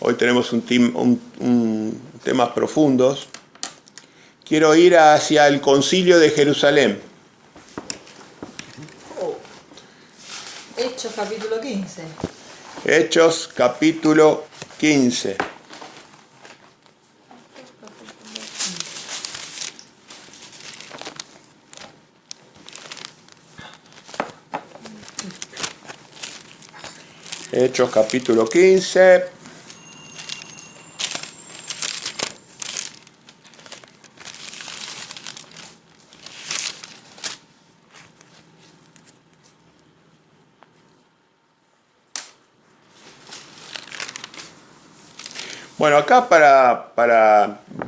Hoy tenemos temas profundos. Quiero ir hacia el Concilio de Jerusalén. Hechos capítulo 15. Hechos capítulo 15. Hechos capítulo 15. Bueno, acá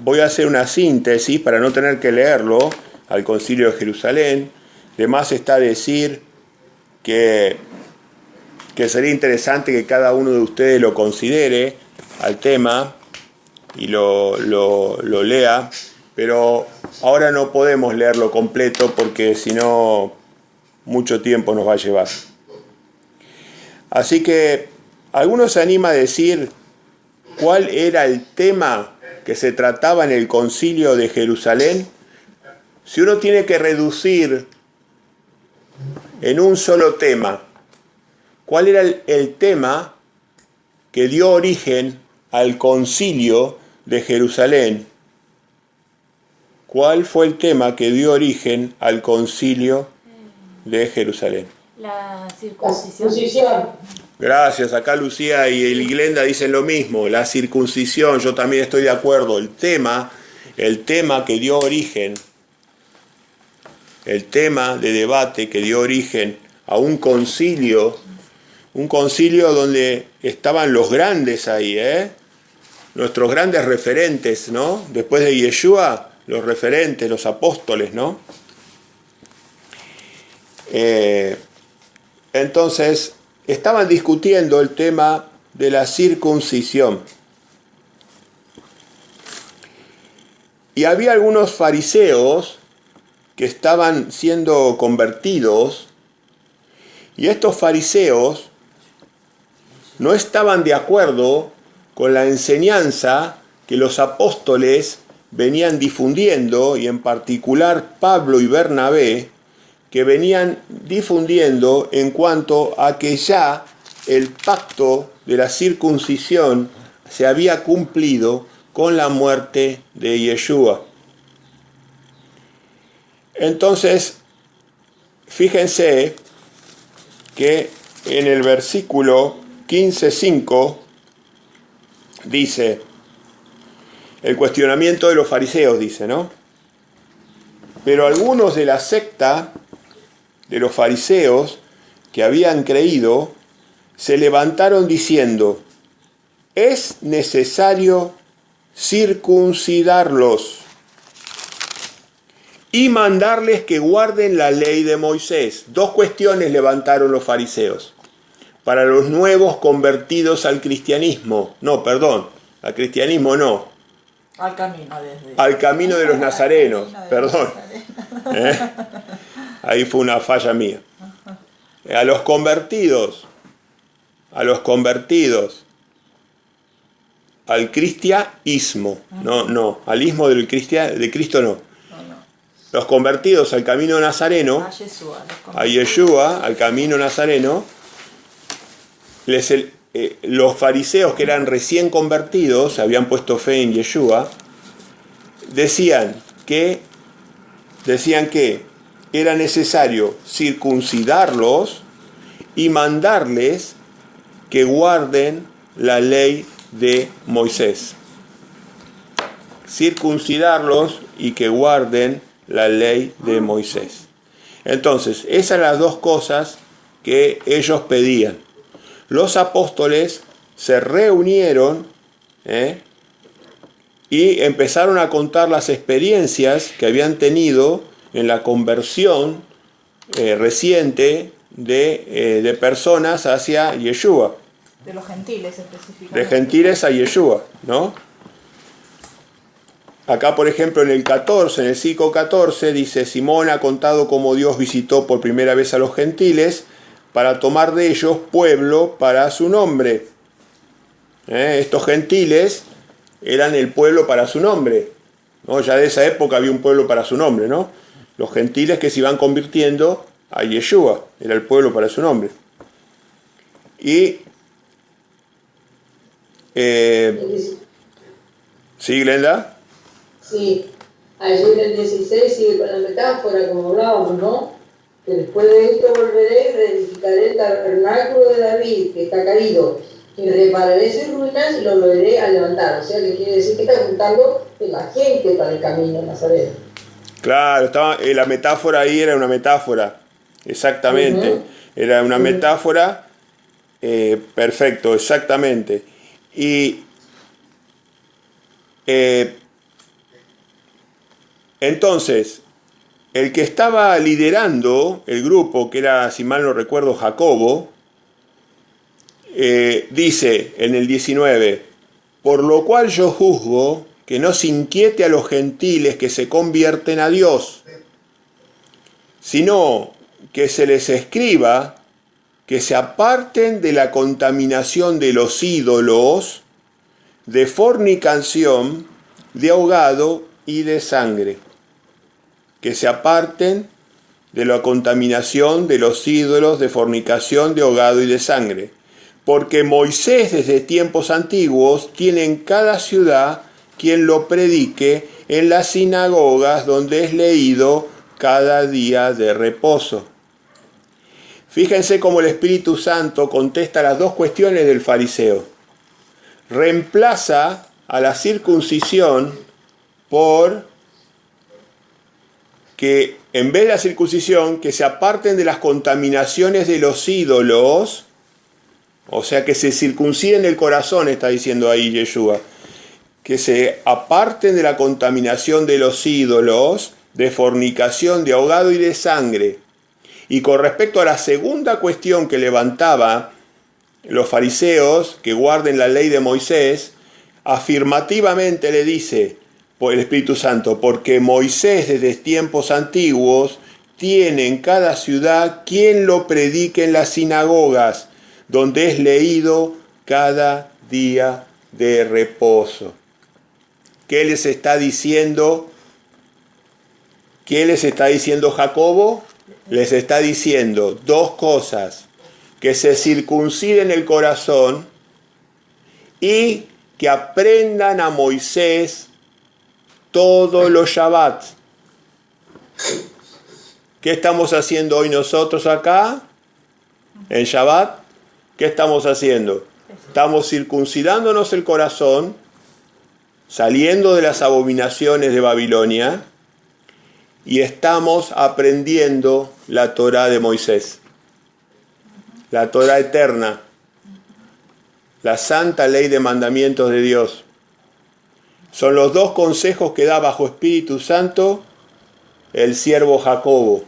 voy a hacer una síntesis para no tener que leerlo al Concilio de Jerusalén. De más está decir que sería interesante que cada uno de ustedes lo considere al tema y lo lea, pero ahora no podemos leerlo completo porque si no mucho tiempo nos va a llevar. Así que algunos se anima a decir cuál era el tema que se trataba en el Concilio de Jerusalén. Si uno tiene que reducir en un solo tema, ¿cuál era el tema que dio origen al Concilio de Jerusalén? ¿Cuál fue el tema que dio origen al Concilio de Jerusalén? La circuncisión. Gracias, acá Lucía y Glenda dicen lo mismo, la circuncisión, yo también estoy de acuerdo. El tema que dio origen, el tema de debate que dio origen a un concilio donde estaban los grandes ahí, nuestros grandes referentes, ¿no? Después de Yeshua, los referentes, los apóstoles, ¿no? Entonces, estaban discutiendo el tema de la circuncisión. Y había algunos fariseos que estaban siendo convertidos, y estos fariseos no estaban de acuerdo con la enseñanza que los apóstoles venían difundiendo, y en particular Pablo y Bernabé, que venían difundiendo en cuanto a que ya el pacto de la circuncisión se había cumplido con la muerte de Yeshua. Entonces, fíjense que en el versículo 15:5 dice, el cuestionamiento de los fariseos dice, ¿no? Pero algunos de la secta de los fariseos que habían creído se levantaron diciendo, es necesario circuncidarlos y mandarles que guarden la ley de Moisés. Dos cuestiones levantaron los fariseos para los nuevos convertidos al cristianismo. No, perdón, al cristianismo no. Al camino de los nazarenos, perdón. Ahí fue una falla mía. A los convertidos, al cristianismo, no, al ismo de Cristo no. Los convertidos al camino nazareno, a Yeshua, al camino nazareno, los fariseos que eran recién convertidos, habían puesto fe en Yeshua, decían que era necesario circuncidarlos y mandarles que guarden la ley de Moisés. Circuncidarlos y que guarden la ley de Moisés. Entonces, esas eran las dos cosas que ellos pedían. Los apóstoles se reunieron y empezaron a contar las experiencias que habían tenido en la conversión reciente de personas hacia Yeshua. De los gentiles específicamente. De gentiles a Yeshua, ¿no? Acá, por ejemplo, en el 14, en el versículo 14, dice, Simón ha contado cómo Dios visitó por primera vez a los gentiles para tomar de ellos pueblo para su nombre. Estos gentiles eran el pueblo para su nombre, ¿no? Ya de esa época había un pueblo para su nombre, ¿no? Los gentiles que se iban convirtiendo a Yeshua, era el pueblo para su nombre. Y ¿sí, Glenda? Sí, allí en el 16 sigue con la metáfora, como hablábamos, ¿no? Que después de esto volveré y reedificaré el tabernáculo de David, que está caído, y repararé sus ruinas y lo volveré a levantar. O sea, que quiere decir que está juntando la gente para el camino de Nazaret. Claro, la metáfora ahí era una metáfora, exactamente. Era una metáfora, perfecto, exactamente. Y entonces, el que estaba liderando el grupo, que era, si mal no recuerdo, Jacobo, dice en el 19, por lo cual yo juzgo que no se inquiete a los gentiles que se convierten a Dios, sino que se les escriba que se aparten de la contaminación de los ídolos, de fornicación, de ahogado y de sangre. Que se aparten de la contaminación de los ídolos, de fornicación, de ahogado y de sangre. Porque Moisés desde tiempos antiguos tiene en cada ciudad quien lo predique en las sinagogas donde es leído cada día de reposo. Fíjense cómo el Espíritu Santo contesta las dos cuestiones del fariseo. Reemplaza a la circuncisión por que en vez de la circuncisión, que se aparten de las contaminaciones de los ídolos, o sea, que se circunciden el corazón, está diciendo ahí Yeshua, que se aparten de la contaminación de los ídolos, de fornicación, de ahogado y de sangre. Y con respecto a la segunda cuestión que levantaba los fariseos, que guarden la ley de Moisés, afirmativamente le dice por el Espíritu Santo, porque Moisés desde tiempos antiguos tiene en cada ciudad quien lo predique en las sinagogas, donde es leído cada día de reposo. ¿Qué les está diciendo? ¿Qué les está diciendo Jacobo? Les está diciendo dos cosas: que se circunciden el corazón y que aprendan a Moisés todos los Shabbats. ¿Qué estamos haciendo hoy nosotros acá? En Shabbat, ¿qué estamos haciendo? Estamos circuncidándonos el corazón, saliendo de las abominaciones de Babilonia, y estamos aprendiendo la Torá de Moisés, la Torá eterna, la santa ley de mandamientos de Dios. Son los dos consejos que da bajo Espíritu Santo el siervo Jacobo.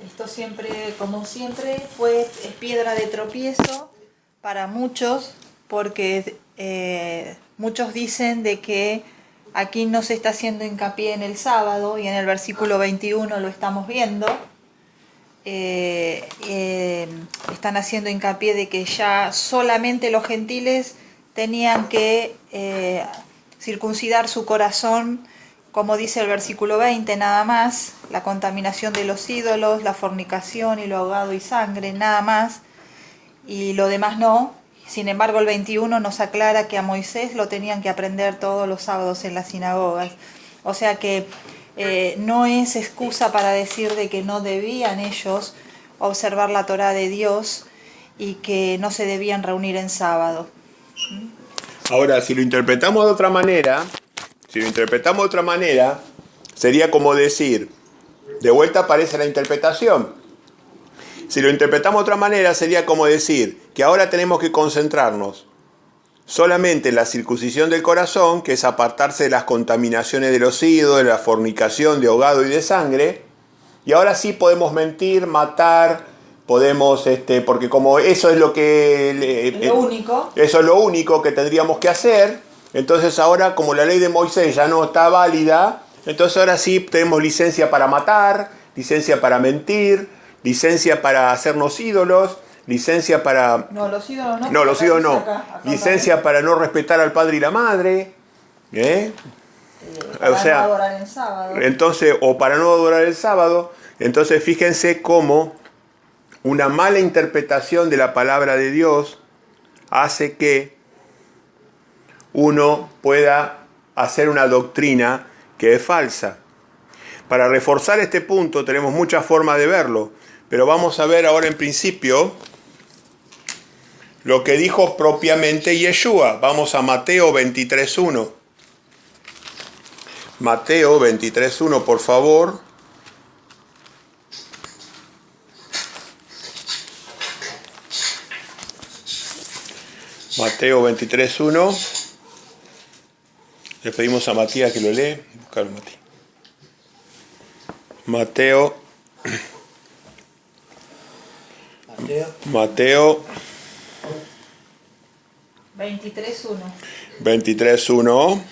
Esto siempre, como siempre, es piedra de tropiezo para muchos, porque muchos dicen de que aquí no se está haciendo hincapié en el sábado, y en el versículo 21 lo estamos viendo. Están haciendo hincapié de que ya solamente los gentiles tenían que circuncidar su corazón, como dice el versículo 20, nada más, la contaminación de los ídolos, la fornicación y lo ahogado y sangre, nada más, y lo demás no. Sin embargo, el 21 nos aclara que a Moisés lo tenían que aprender todos los sábados en las sinagogas. O sea que no es excusa para decir de que no debían ellos observar la Torá de Dios y que no se debían reunir en sábado. Ahora, si lo interpretamos de otra manera, sería como decir, de vuelta aparece la interpretación. Si lo interpretamos de otra manera, sería como decir que ahora tenemos que concentrarnos solamente en la circuncisión del corazón, que es apartarse de las contaminaciones de los ídolos, de la fornicación, de ahogado y de sangre, y ahora sí podemos mentir, matar, podemos, porque como eso es lo que... Eso es lo único que tendríamos que hacer. Entonces ahora, como la ley de Moisés ya no está válida, entonces ahora sí tenemos licencia para matar, licencia para mentir, licencia para hacernos ídolos, licencia para... No, los ídolos no. No, los acá ídolos dice no. acá Licencia para no respetar al padre y la madre. para O sea, no adorar en sábado. entonces, o para no adorar el sábado. Entonces, fíjense cómo una mala interpretación de la palabra de Dios hace que uno pueda hacer una doctrina que es falsa. Para reforzar este punto tenemos muchas formas de verlo, pero vamos a ver ahora en principio lo que dijo propiamente Yeshua. Vamos a Mateo 23.1. Mateo 23.1, por favor. Mateo 23.1. Le pedimos a Matías que lo lee. Búscalo, Matías. Mateo 23.1. 23.1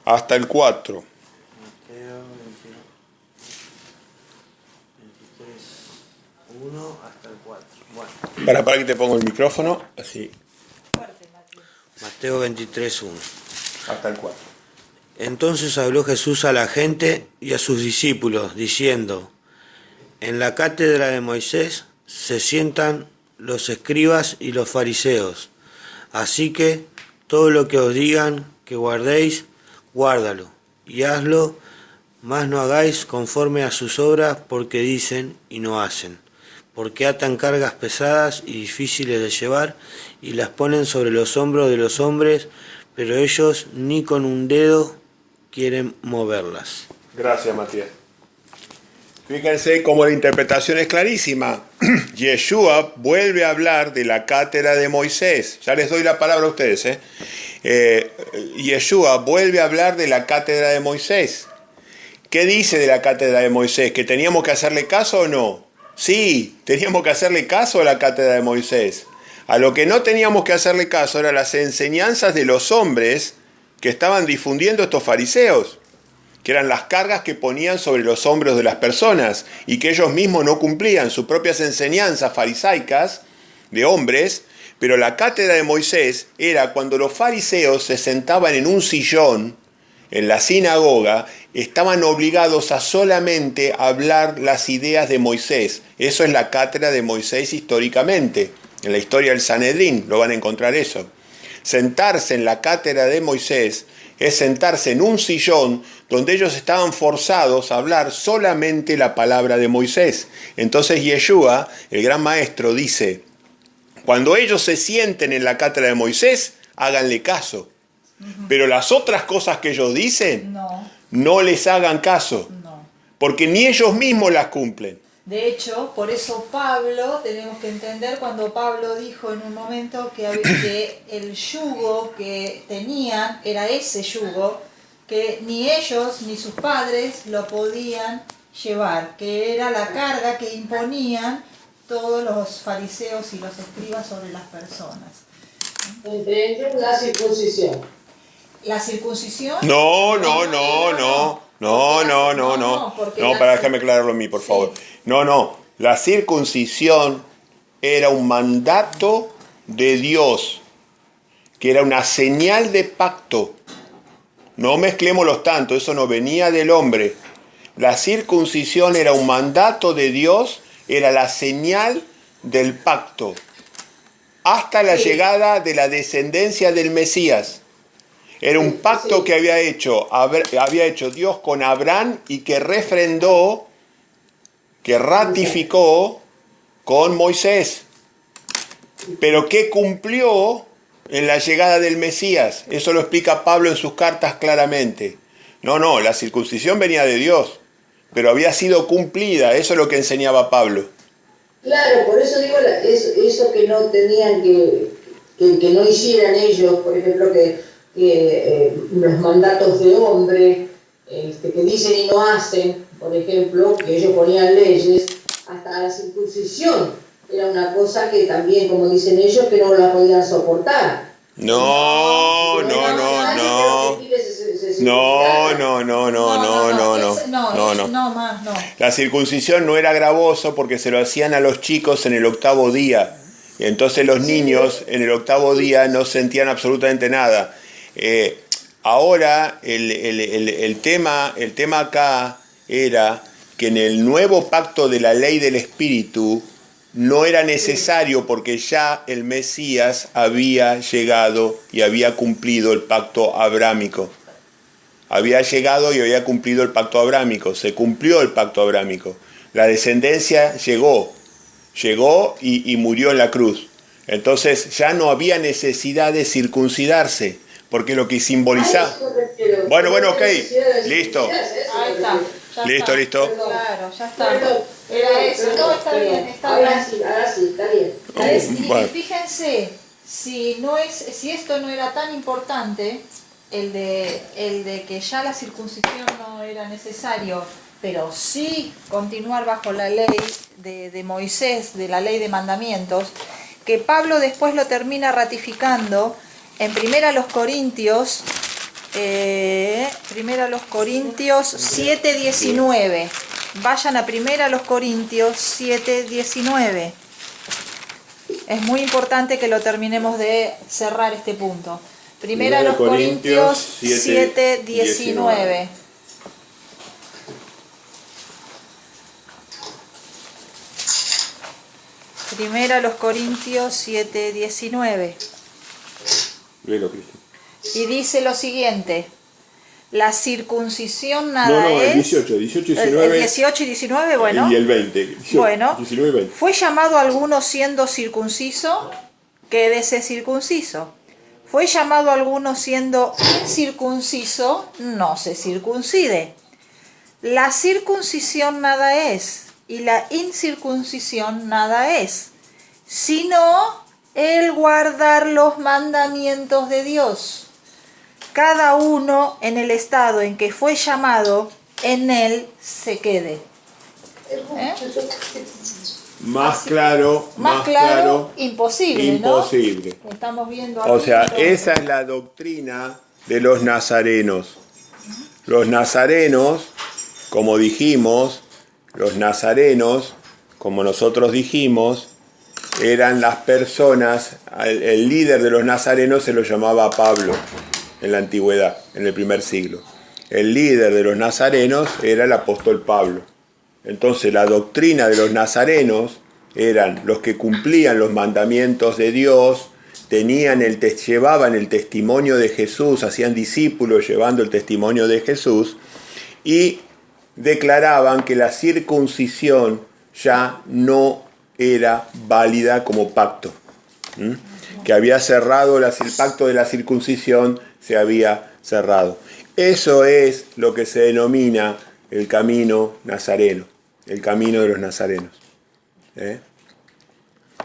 hasta el 4. Mateo 23:1 hasta el 4. Bueno. Para que te pongo el micrófono, así, Fuerte, Matías. Mateo 23:1. hasta el 4. Entonces habló Jesús a la gente y a sus discípulos, diciendo: En la cátedra de Moisés se sientan los escribas y los fariseos. Así que todo lo que os digan que guardéis, guárdalo y hazlo, mas no hagáis conforme a sus obras, porque dicen y no hacen. Porque atan cargas pesadas y difíciles de llevar y las ponen sobre los hombros de los hombres, pero ellos ni con un dedo quieren moverlas. Gracias, Matías. Fíjense cómo la interpretación es clarísima. Yeshua vuelve a hablar de la cátedra de Moisés. Ya les doy la palabra a ustedes. Yeshua vuelve a hablar de la cátedra de Moisés. ¿Qué dice de la cátedra de Moisés? ¿Que teníamos que hacerle caso o no? Sí, teníamos que hacerle caso a la cátedra de Moisés. A lo que no teníamos que hacerle caso eran las enseñanzas de los hombres que estaban difundiendo estos fariseos, que eran las cargas que ponían sobre los hombros de las personas y que ellos mismos no cumplían sus propias enseñanzas farisaicas de hombres. Pero la cátedra de Moisés era cuando los fariseos se sentaban en un sillón en la sinagoga, estaban obligados a solamente hablar las ideas de Moisés. Eso es la cátedra de Moisés históricamente. En la historia del Sanedrín lo van a encontrar eso. Sentarse en la cátedra de Moisés es sentarse en un sillón donde ellos estaban forzados a hablar solamente la palabra de Moisés. Entonces Yeshua, el gran maestro, dice: cuando ellos se sienten en la cátedra de Moisés, háganle caso. Pero las otras cosas que ellos dicen, no les hagan caso. No. Porque ni ellos mismos las cumplen. De hecho, por eso Pablo, tenemos que entender cuando Pablo dijo en un momento que el yugo que tenían era ese yugo, que ni ellos ni sus padres lo podían llevar, que era la carga que imponían todos los fariseos y los escribas sobre las personas. Entre ellos la circuncisión. ¿La circuncisión? No, para déjame aclararlo a mí, por favor. No, la circuncisión era un mandato de Dios, que era una señal de pacto. No mezclémoslos tanto, eso no venía del hombre. La circuncisión era un mandato de Dios, era la señal del pacto, hasta la llegada de la descendencia del Mesías. Era un pacto que había hecho Dios con Abraham y que refrendó, que ratificó con Moisés. Pero que cumplió en la llegada del Mesías. Eso lo explica Pablo en sus cartas claramente. No, la circuncisión venía de Dios, pero había sido cumplida. Eso es lo que enseñaba Pablo. Claro, por eso digo eso que no tenían que no hicieran ellos, por ejemplo, que los mandatos de hombre que dicen y no hacen, por ejemplo, que ellos ponían leyes, hasta la circuncisión era una cosa que también, como dicen ellos, que no la podían soportar. No. No. La circuncisión no era gravoso porque se lo hacían a los chicos en el 8º día. Y entonces los niños en el 8º día no sentían absolutamente nada. Ahora el tema acá era que en el nuevo pacto de la ley del Espíritu no era necesario porque ya el Mesías había llegado y había cumplido el pacto abrámico. Había llegado y había cumplido el pacto abrámico. Se cumplió el pacto abrámico. La descendencia llegó y murió en la cruz. Entonces ya no había necesidad de circuncidarse, porque lo que simbolizaba... Bueno, ok, listo. Ahí está. Listo. Claro, ya está. Era eso. No, está bien. Ahora sí, está bien. Y fíjense, si esto no era tan importante, el de que ya la circuncisión no era necesario, pero sí continuar bajo la ley de Moisés, de la ley de mandamientos, que Pablo después lo termina ratificando en 1 Corintios 7:19. Vayan a 1 Corintios 7:19. Es muy importante que lo terminemos de cerrar este punto. 1 Corintios 7:19. Corintios 7:19. Y dice lo siguiente: la circuncisión nada es... el 18 y 19. El 18 y 19, bueno. Y el 20. 18, bueno, 19 y 20. fue llamado a alguno siendo circunciso, quédese circunciso. Fue llamado a alguno siendo incircunciso, no se circuncide. La circuncisión nada es, y la incircuncisión nada es, sino el guardar los mandamientos de Dios. Cada uno en el estado en que fue llamado, en él se quede. Más claro, imposible, ¿no? Estamos viendo aquí, o sea, pero... esa es la doctrina de los nazarenos. Los nazarenos, como nosotros dijimos, eran las personas, el líder de los nazarenos se lo llamaba Pablo en la antigüedad, en el primer siglo. El líder de los nazarenos era el apóstol Pablo. Entonces la doctrina de los nazarenos eran los que cumplían los mandamientos de Dios, llevaban el testimonio de Jesús, hacían discípulos llevando el testimonio de Jesús y declaraban que la circuncisión ya no era válida como pacto, que había cerrado el pacto de la circuncisión, se había cerrado. Eso es lo que se denomina el camino nazareno, el camino de los nazarenos.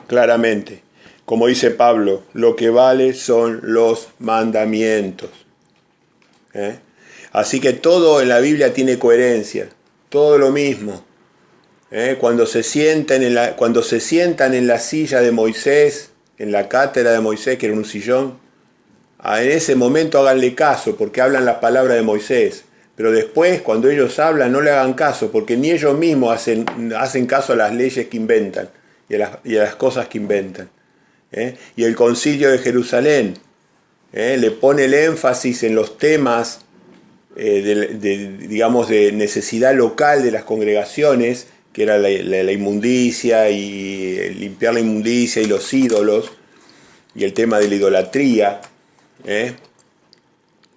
Claramente, como dice Pablo, lo que vale son los mandamientos. Así que todo en la Biblia tiene coherencia, todo lo mismo. Cuando se sientan en la silla de Moisés, en la cátedra de Moisés, que era un sillón, en ese momento háganle caso, porque hablan las palabras de Moisés. Pero después, cuando ellos hablan, no le hagan caso, porque ni ellos mismos hacen caso a las leyes que inventan y a las cosas que inventan. Y el Concilio de Jerusalén le pone el énfasis en los temas de necesidad local de las congregaciones, que era la inmundicia y limpiar la inmundicia y los ídolos, y el tema de la idolatría.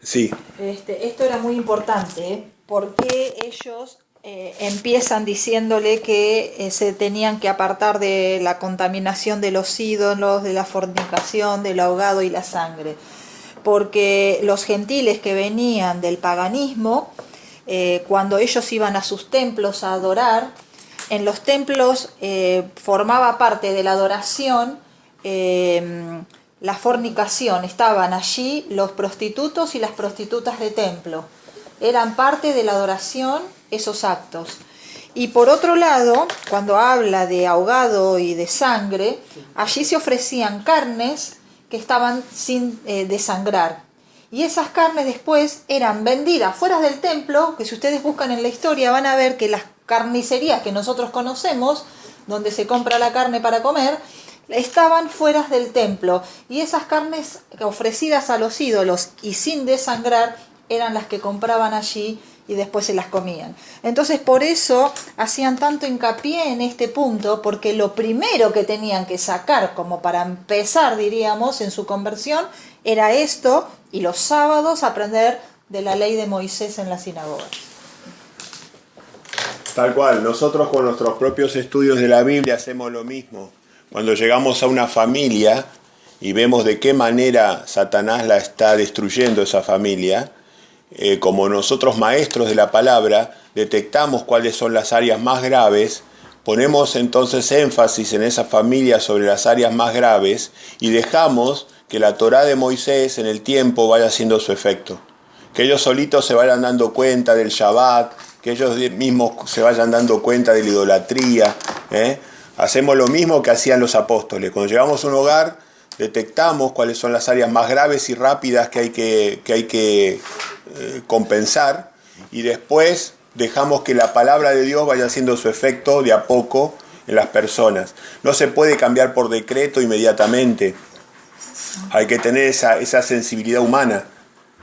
Sí. Esto era muy importante, porque ellos empiezan diciéndole que se tenían que apartar de la contaminación de los ídolos, de la fornicación, del ahogado y la sangre. Porque los gentiles que venían del paganismo, cuando ellos iban a sus templos a adorar, en los templos formaba parte de la adoración la fornicación. Estaban allí los prostitutos y las prostitutas de templo. Eran parte de la adoración esos actos. Y por otro lado, cuando habla de ahogado y de sangre, allí se ofrecían carnes que estaban sin desangrar. Y esas carnes después eran vendidas fuera del templo, que si ustedes buscan en la historia van a ver que las carnicerías que nosotros conocemos, donde se compra la carne para comer, estaban fuera del templo. Y esas carnes ofrecidas a los ídolos y sin desangrar eran las que compraban allí y después se las comían. Entonces por eso hacían tanto hincapié en este punto, porque lo primero que tenían que sacar, como para empezar, diríamos, en su conversión, era esto, y los sábados aprender de la ley de Moisés en la sinagoga. Tal cual, nosotros con nuestros propios estudios de la Biblia hacemos lo mismo. Cuando llegamos a una familia y vemos de qué manera Satanás la está destruyendo esa familia, como nosotros maestros de la palabra detectamos cuáles son las áreas más graves, ponemos entonces énfasis en esa familia sobre las áreas más graves y dejamos que la Torá de Moisés en el tiempo vaya haciendo su efecto. Que ellos solitos se vayan dando cuenta del Shabbat, que ellos mismos se vayan dando cuenta de la idolatría. Hacemos lo mismo que hacían los apóstoles. Cuando llegamos a un hogar, detectamos cuáles son las áreas más graves y rápidas que hay que compensar, y después dejamos que la palabra de Dios vaya haciendo su efecto de a poco en las personas. No se puede cambiar por decreto inmediatamente. Hay que tener esa sensibilidad humana,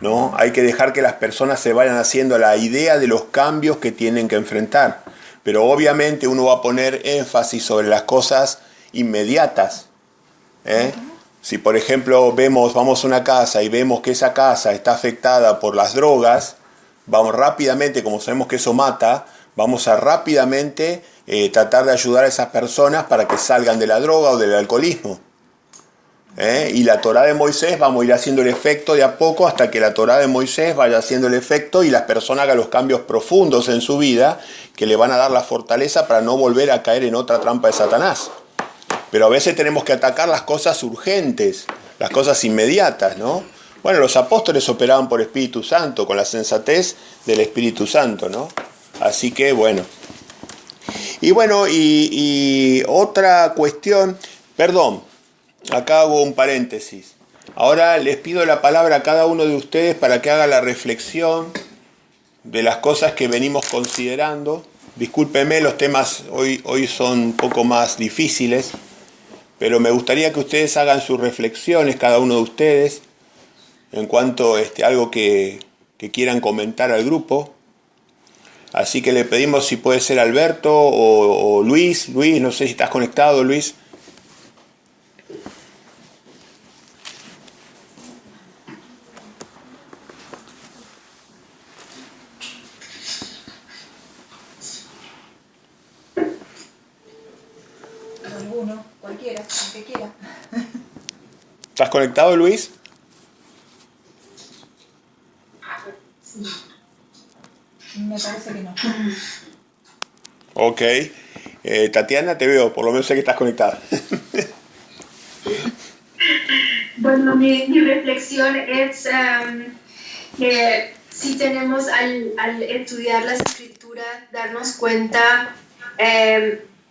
¿no? Hay que dejar que las personas se vayan haciendo la idea de los cambios que tienen que enfrentar. Pero obviamente uno va a poner énfasis sobre las cosas inmediatas. Si por ejemplo vamos a una casa y vemos que esa casa está afectada por las drogas, vamos rápidamente, como sabemos que eso mata, vamos a rápidamente tratar de ayudar a esas personas para que salgan de la droga o del alcoholismo. Y la Torá de Moisés vamos a ir haciendo el efecto de a poco hasta que la Torá de Moisés vaya haciendo el efecto y las personas hagan los cambios profundos en su vida que le van a dar la fortaleza para no volver a caer en otra trampa de Satanás. Pero a veces tenemos que atacar las cosas urgentes, las cosas inmediatas, ¿no? Bueno, los apóstoles operaban por Espíritu Santo, con la sensatez del Espíritu Santo, ¿no? Así que, bueno. Y bueno, y otra cuestión, perdón, acá hago un paréntesis. Ahora les pido la palabra a cada uno de ustedes para que haga la reflexión de las cosas que venimos considerando. Discúlpenme, los temas hoy son un poco más difíciles, pero me gustaría que ustedes hagan sus reflexiones, cada uno de ustedes, en cuanto a algo que quieran comentar al grupo. Así que le pedimos si puede ser Alberto o Luis. Luis, no sé si estás conectado, Luis. Alguno, cualquiera, el que quiera. ¿Estás conectado, Luis? Me parece que no. Ok. Tatiana, te veo, por lo menos sé que estás conectada. Bueno, mi reflexión es que si tenemos al estudiar las escrituras, darnos cuenta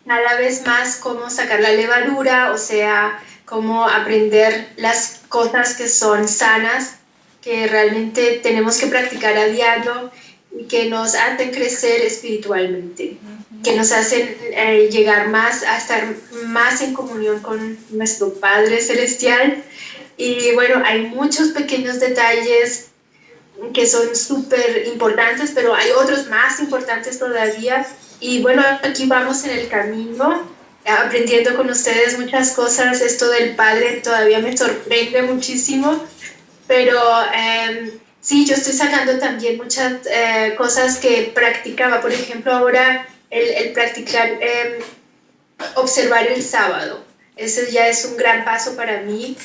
cada vez más cómo sacar la levadura, o sea, cómo aprender las cosas que son sanas, que realmente tenemos que practicar a diario y que nos hacen crecer espiritualmente, que nos hacen llegar más a estar más en comunión con nuestro Padre Celestial. Y bueno, hay muchos pequeños detalles que son súper importantes, pero hay otros más importantes todavía. Y bueno, aquí vamos en el camino, aprendiendo con ustedes muchas cosas. Esto del Padre todavía me sorprende muchísimo, pero sí, yo estoy sacando también muchas cosas que practicaba. Por ejemplo, ahora el practicar, observar el sábado. Ese ya es un gran paso para mí.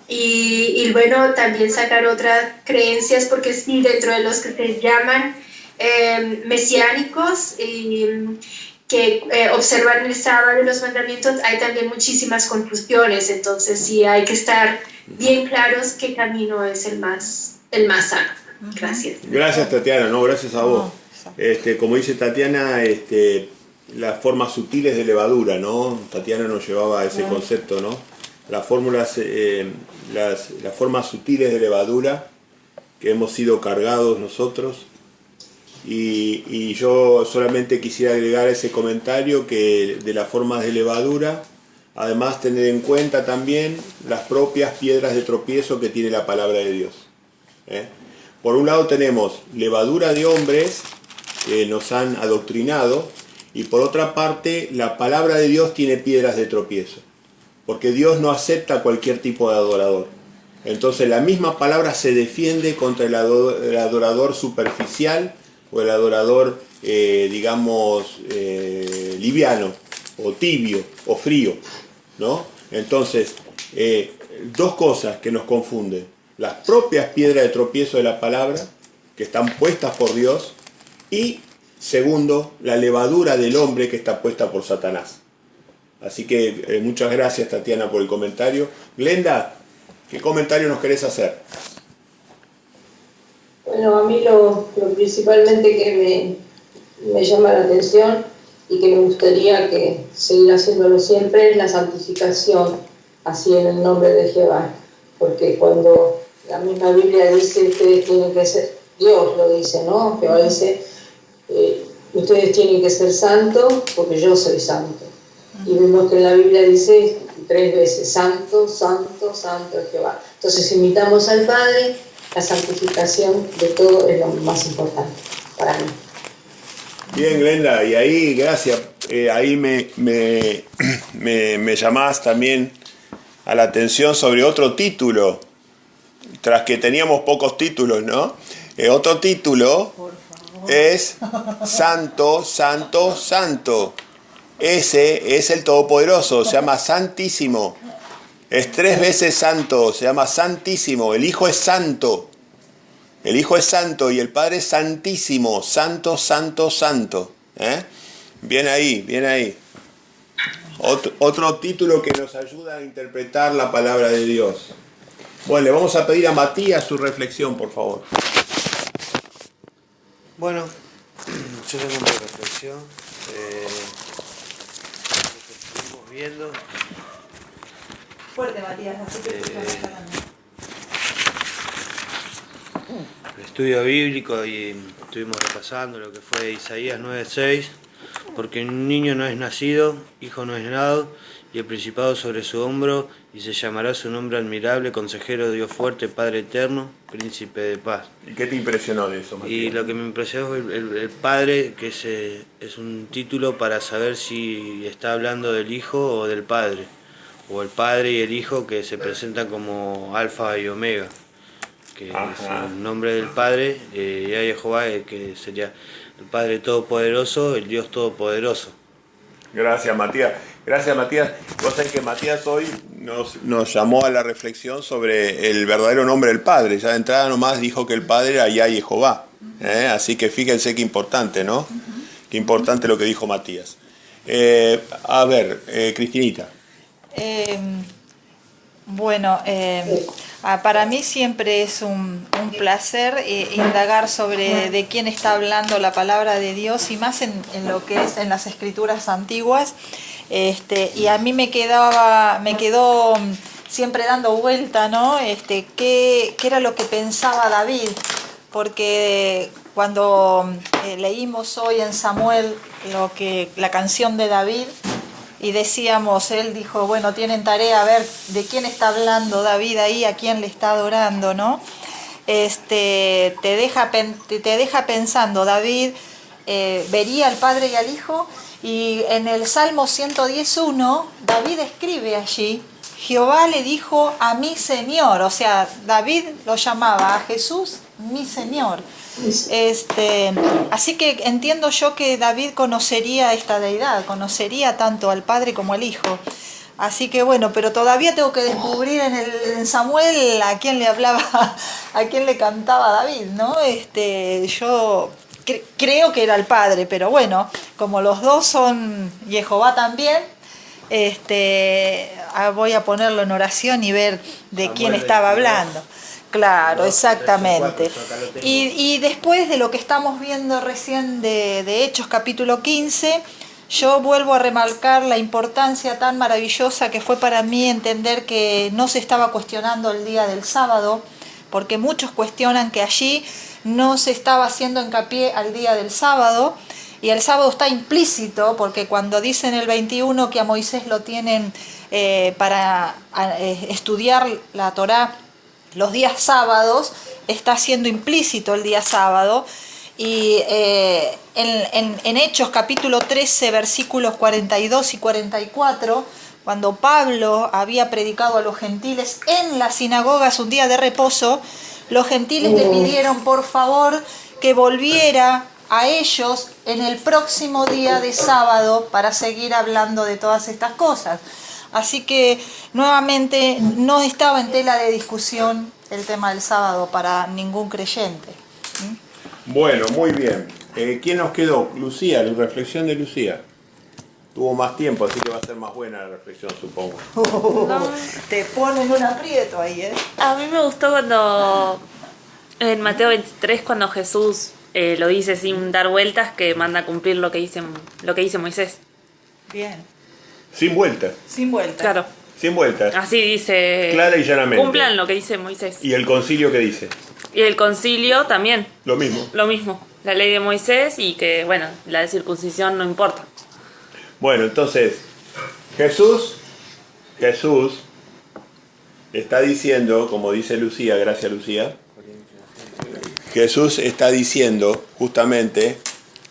Y bueno, también sacar otras creencias, porque sí, dentro de los que se llaman mesiánicos y que observan el sábado y los mandamientos, hay también muchísimas confusiones. Entonces sí, hay que estar bien claros qué camino es el más sano. Gracias. Gracias, Tatiana, no, gracias a vos. Como dice Tatiana, las formas sutiles de levadura, ¿no? Tatiana nos llevaba a ese concepto, ¿no? Las formas sutiles de levadura, que hemos sido cargados nosotros. Y yo solamente quisiera agregar ese comentario que de las formas de levadura, además tener en cuenta también las propias piedras de tropiezo que tiene la palabra de Dios. Por un lado tenemos levadura de hombres que nos han adoctrinado, y por otra parte la palabra de Dios tiene piedras de tropiezo, porque Dios no acepta cualquier tipo de adorador. Entonces la misma palabra se defiende contra el adorador superficial o el adorador, liviano, o tibio, o frío, ¿no? Entonces, dos cosas que nos confunden: las propias piedras de tropiezo de la palabra, que están puestas por Dios, y segundo, la levadura del hombre que está puesta por Satanás. Así que muchas gracias, Tatiana, por el comentario. Glenda, ¿qué comentario nos querés hacer? Bueno, a mí lo principalmente que me llama la atención y que me gustaría que seguir haciéndolo siempre es la santificación, así en el nombre de Jehová. Porque cuando la misma Biblia dice, ustedes tienen que ser, Dios lo dice, ¿no? Jehová dice, ustedes tienen que ser santos porque yo soy santo. Y vemos que en la Biblia dice 3 veces, santo, santo, santo es Jehová. Entonces imitamos al Padre, la santificación de todo es lo más importante para mí. Bien, Glenda, y ahí, gracias, ahí me llamás también a la atención sobre otro título, tras que teníamos pocos títulos, ¿no? Otro título es Santo, Santo, Santo. Ese es el Todopoderoso, se llama Santísimo. Es 3 veces santo, se llama Santísimo. El Hijo es santo. El Hijo es santo y el Padre es santísimo. Santo, santo, santo. Bien ahí, bien ahí. Otro título que nos ayuda a interpretar la palabra de Dios. Bueno, le vamos a pedir a Matías su reflexión, por favor. Bueno, yo tengo una reflexión. Lo que estuvimos viendo. Fuerte, Matías, así que El estudio bíblico, y estuvimos repasando lo que fue Isaías 9:6, porque un niño no es nacido, hijo no es dado, y el principado sobre su hombro, y se llamará su nombre admirable, consejero, Dios fuerte, Padre eterno, príncipe de paz. ¿Y qué te impresionó de eso, Matías? Y lo que me impresionó fue el Padre, que es un título para saber si está hablando del Hijo o del Padre, o el Padre y el Hijo, que se presentan como Alfa y Omega, que es el nombre del Padre, y a Jehová, que sería el Padre Todopoderoso, el Dios Todopoderoso. Gracias, Matías. Gracias, Matías. Vos sabés que Matías hoy nos llamó a la reflexión sobre el verdadero nombre del Padre. Ya de entrada nomás dijo que el Padre era Yahweh Jehová. Así que fíjense qué importante, ¿no? Qué importante lo que dijo Matías. A ver, Cristinita. Para mí siempre es un placer indagar sobre de quién está hablando la palabra de Dios, y más en lo que es en las escrituras antiguas. Y a mí me quedó siempre dando vuelta, ¿no? ¿Qué era lo que pensaba David? Porque cuando leímos hoy en Samuel la canción de David, y decíamos, él dijo, bueno, tienen tarea a ver de quién está hablando David ahí, a quién le está adorando, ¿no? Te deja pensando, David vería al Padre y al Hijo, y en el Salmo 110:1, David escribe allí, Jehová le dijo a mi Señor, o sea, David lo llamaba a Jesús mi Señor. Así que entiendo yo que David conocería esta deidad, conocería tanto al Padre como al Hijo. Así que bueno, pero todavía tengo que descubrir en Samuel a quién le hablaba, a quién le cantaba David, ¿no? Yo creo que era el Padre, pero bueno, como los dos son Jehová también, voy a ponerlo en oración y ver de quién estaba hablando. Claro, exactamente. Y después de lo que estamos viendo recién de Hechos capítulo 15, yo vuelvo a remarcar la importancia tan maravillosa que fue para mí entender que no se estaba cuestionando el día del sábado, porque muchos cuestionan que allí no se estaba haciendo hincapié al día del sábado, y el sábado está implícito, porque cuando dicen el 21 que a Moisés lo tienen para estudiar la Torá los días sábados, está siendo implícito el día sábado. Y en Hechos capítulo 13 versículos 42 y 44, cuando Pablo había predicado a los gentiles en las sinagogas un día de reposo, los gentiles le pidieron por favor que volviera a ellos en el próximo día de sábado para seguir hablando de todas estas cosas. Así que nuevamente no estaba en tela de discusión el tema del sábado para ningún creyente. Bueno, muy bien. ¿Quién nos quedó? Lucía, la reflexión de Lucía. Tuvo más tiempo, así que va a ser más buena la reflexión, supongo. Te ponen un aprieto ahí, ¿eh? A mí me gustó cuando en Mateo 23, cuando Jesús lo dice sin dar vueltas, que manda a cumplir lo que dice Moisés. Bien. Sin vueltas. Sin vuelta. Claro, Sin vueltas. así dice. Clara y llanamente. Cumplan lo que dice Moisés. ¿Y el concilio qué dice? Y el concilio también, Lo mismo. lo mismo. La ley de Moisés y que, bueno, la de circuncisión no importa. Bueno, entonces, Jesús está diciendo, como dice Lucía, gracias Lucía, Jesús está diciendo justamente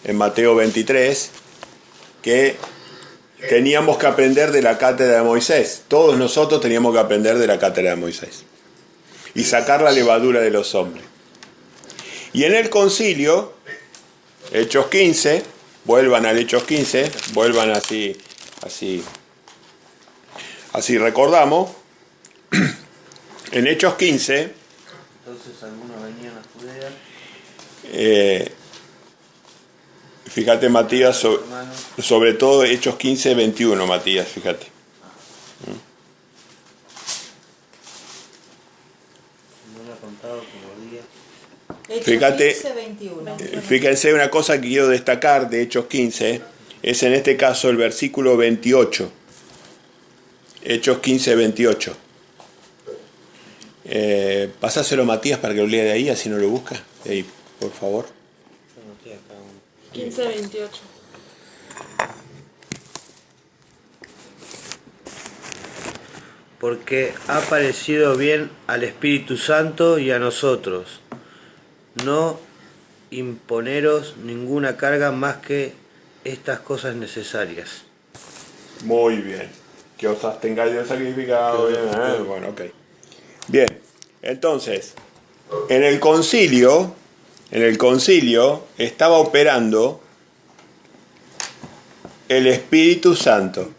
en Mateo 23 que teníamos que aprender de la cátedra de Moisés. Todos nosotros teníamos que aprender de la cátedra de Moisés y sacar la levadura de los hombres. Y en el concilio, Hechos 15, vuelvan al Hechos 15, vuelvan así recordamos. En Hechos 15, Entonces algunos venían a Judea, fíjate Matías, hermanos, sobre todo Hechos 15, 21, Matías, fíjate. no lo ha contado como día. Hechos Fíjate. 15, 21. Fíjense, una cosa que quiero destacar de Hechos 15 es en este caso el versículo 28. Hechos 15, 28. Pásaselo Matías para que lo lea de ahí, así no lo busca. De ahí, por favor. Yo no estoy acá aún. 15-28. Porque ha parecido bien al Espíritu Santo y a nosotros no imponeros ninguna carga más que estas cosas necesarias. Muy bien. Que os abstengáis del sacrificado. Bien, bueno, ok. Bien. Entonces, en el concilio estaba operando el Espíritu Santo.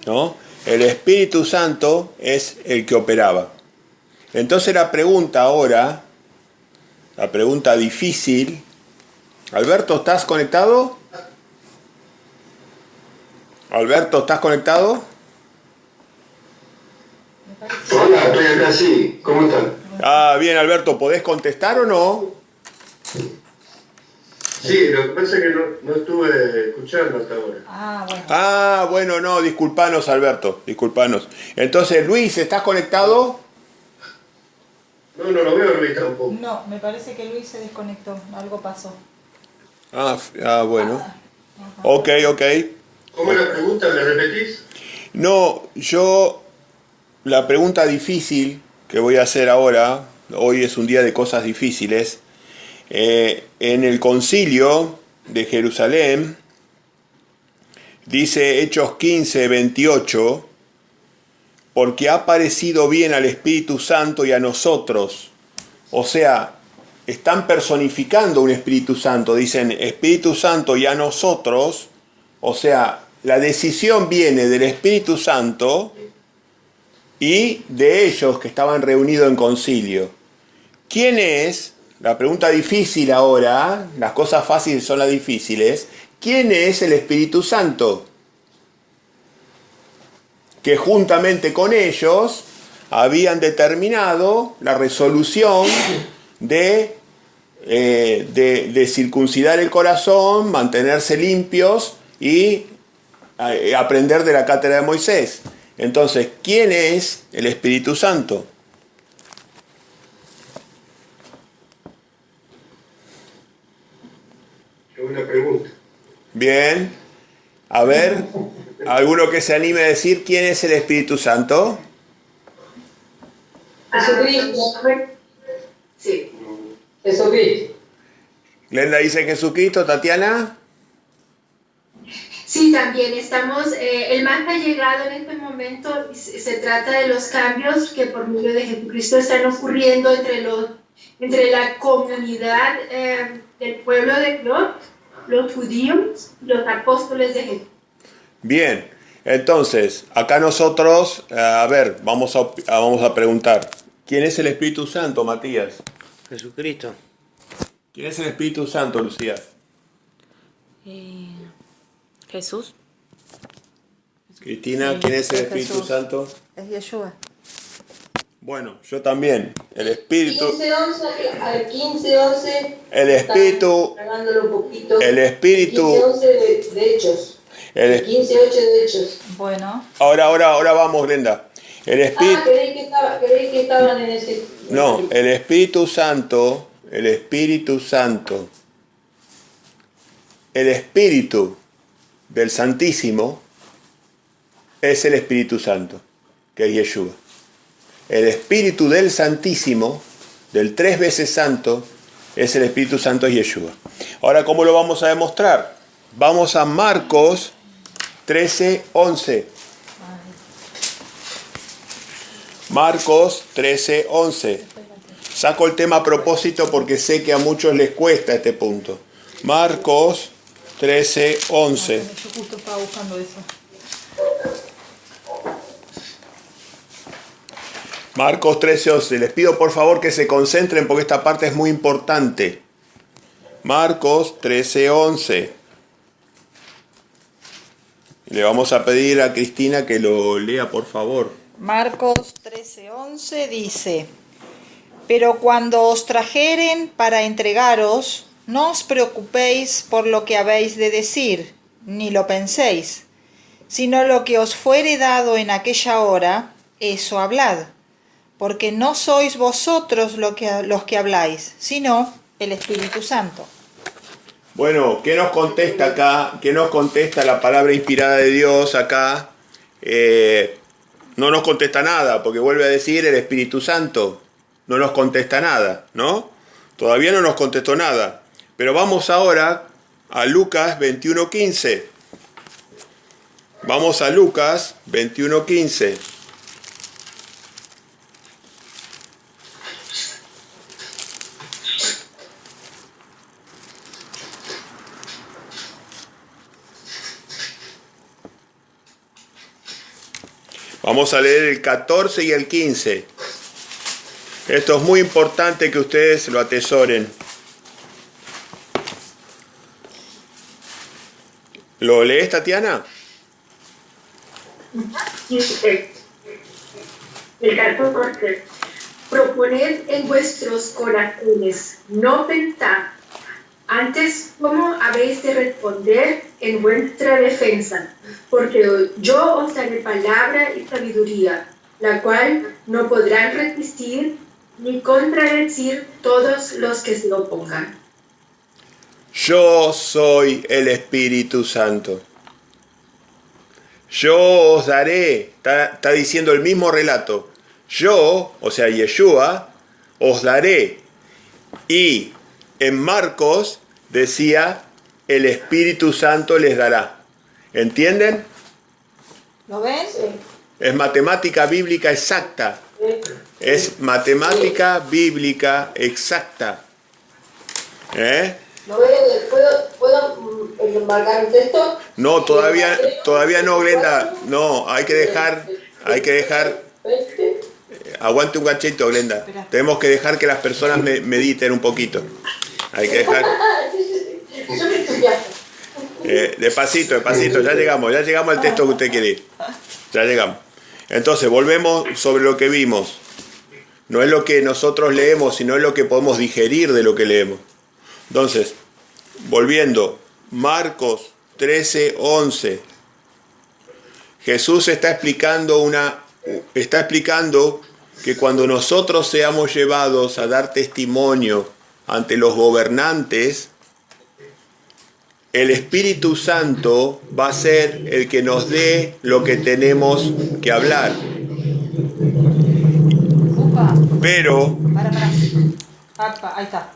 ¿No? El Espíritu Santo es el que operaba. Entonces la pregunta ahora, la pregunta difícil. Alberto, ¿estás conectado? Alberto, ¿estás conectado? Hola, estoy acá, sí. ¿Cómo están? Ah, bien, Alberto, ¿podés contestar o no? Sí, lo que pasa es que no estuve escuchando hasta ahora. Ah, bueno. Ah, bueno, no, disculpanos, Alberto, disculpanos. Entonces, Luis, ¿estás conectado? No lo veo Luis tampoco. No, me parece que Luis se desconectó. Algo pasó. Bueno. Ok. ¿Cómo es la pregunta? ¿Me repetís? No, la pregunta difícil que voy a hacer ahora, hoy es un día de cosas difíciles, en el concilio de Jerusalén, dice Hechos 15, 28, porque ha parecido bien al Espíritu Santo y a nosotros. O sea, están personificando un Espíritu Santo, dicen Espíritu Santo y a nosotros, o sea, la decisión viene del Espíritu Santo y de ellos que estaban reunidos en concilio. ¿Quién es? La pregunta difícil ahora, las cosas fáciles son las difíciles. ¿Quién es el Espíritu Santo? Que juntamente con ellos habían determinado la resolución de circuncidar el corazón, mantenerse limpios y aprender de la cátedra de Moisés. Entonces, ¿quién es el Espíritu Santo? una pregunta. Bien. A ver, ¿alguno que se anime a decir quién es el Espíritu Santo? Jesucristo. Sí. Jesucristo. Glenda dice Jesucristo, Tatiana. Sí, también estamos, el más ha llegado en este momento, se trata de los cambios que por medio de Jesucristo están ocurriendo entre la comunidad del pueblo de Dios, los judíos, los apóstoles de Jesús. Bien, entonces, acá nosotros, a ver, vamos a preguntar, ¿quién es el Espíritu Santo, Matías? Jesucristo. ¿Quién es el Espíritu Santo, Lucía? Jesús. Cristina, ¿quién es el es Espíritu Jesús. Santo? Es Yeshua. Bueno, yo también. El Espíritu, 15:11 al 15:11. el Espíritu, Tragándolo un poquito. el Espíritu, 15:11 de Hechos. el, 15:8 de Hechos. Bueno, ahora vamos, Glenda. El Espíritu, creí que estaban en ese. no, el Espíritu Santo, el Espíritu del Santísimo es el Espíritu Santo, que es Yeshua. El Espíritu del Santísimo, del 3 veces Santo, es el Espíritu Santo, es Yeshua. Ahora, ¿cómo lo vamos a demostrar? Vamos a Marcos 13:11. Marcos 13:11. Saco el tema a propósito porque sé que a muchos les cuesta este punto. Marcos 13:11. yo justo estaba buscando eso. Marcos 13:11. Les pido por favor que se concentren porque esta parte es muy importante. Marcos 13:11. Le vamos a pedir a Cristina que lo lea, por favor. Marcos 13:11 dice: Pero cuando os trajeren para entregaros, no os preocupéis por lo que habéis de decir, ni lo penséis, sino lo que os fuere dado en aquella hora, eso hablad, porque no sois vosotros los que habláis, sino el Espíritu Santo. Bueno, ¿qué nos contesta acá? ¿Qué nos contesta la palabra inspirada de Dios acá? No nos contesta nada, porque vuelve a decir el Espíritu Santo. No nos contesta nada, ¿no? Todavía no nos contestó nada. Pero vamos ahora a Lucas 21:15. Vamos a Lucas 21:15. Vamos a leer el 14 y el 15. Esto es muy importante que ustedes lo atesoren. ¿Lo lees, Tatiana? El 14. Proponed en vuestros corazones, no pensad, antes cómo habéis de responder en vuestra defensa, porque yo os daré palabra y sabiduría, la cual no podrán resistir ni contradecir todos los que se opongan. Yo soy el Espíritu Santo. Yo os daré, está diciendo el mismo relato. Yo, o sea, Yeshua, os daré. Y en Marcos decía, el Espíritu Santo les dará. ¿Entienden? ¿Lo ven? Es matemática bíblica exacta. Es matemática bíblica exacta. ¿Lo veo? ¿Puedo embarcar un texto? No, todavía no, Glenda. No, hay que dejar. Aguante un cachito, Glenda. Espera. Tenemos que dejar que las personas mediten un poquito. Hay que dejar. Yo me entusiasmo. Despacito, ya llegamos al texto que usted quiere. Ya llegamos. Entonces, volvemos sobre lo que vimos. No es lo que nosotros leemos, sino es lo que podemos digerir de lo que leemos. Entonces, volviendo, Marcos 13:11. Jesús está explicando que cuando nosotros seamos llevados a dar testimonio ante los gobernantes, el Espíritu Santo va a ser el que nos dé lo que tenemos que hablar. Upa, Pero, para. Apa, ahí está.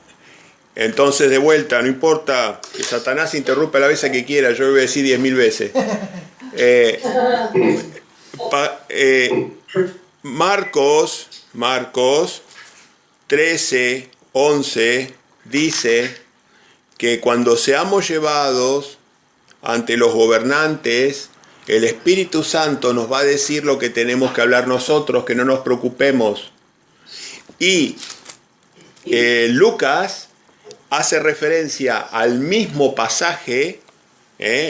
entonces de vuelta, no importa que Satanás interrumpa la vez que quiera, yo lo voy a decir 10.000 veces. Marcos 13, 11 dice que cuando seamos llevados ante los gobernantes, el Espíritu Santo nos va a decir lo que tenemos que hablar nosotros, que no nos preocupemos. Y Lucas hace referencia al mismo pasaje,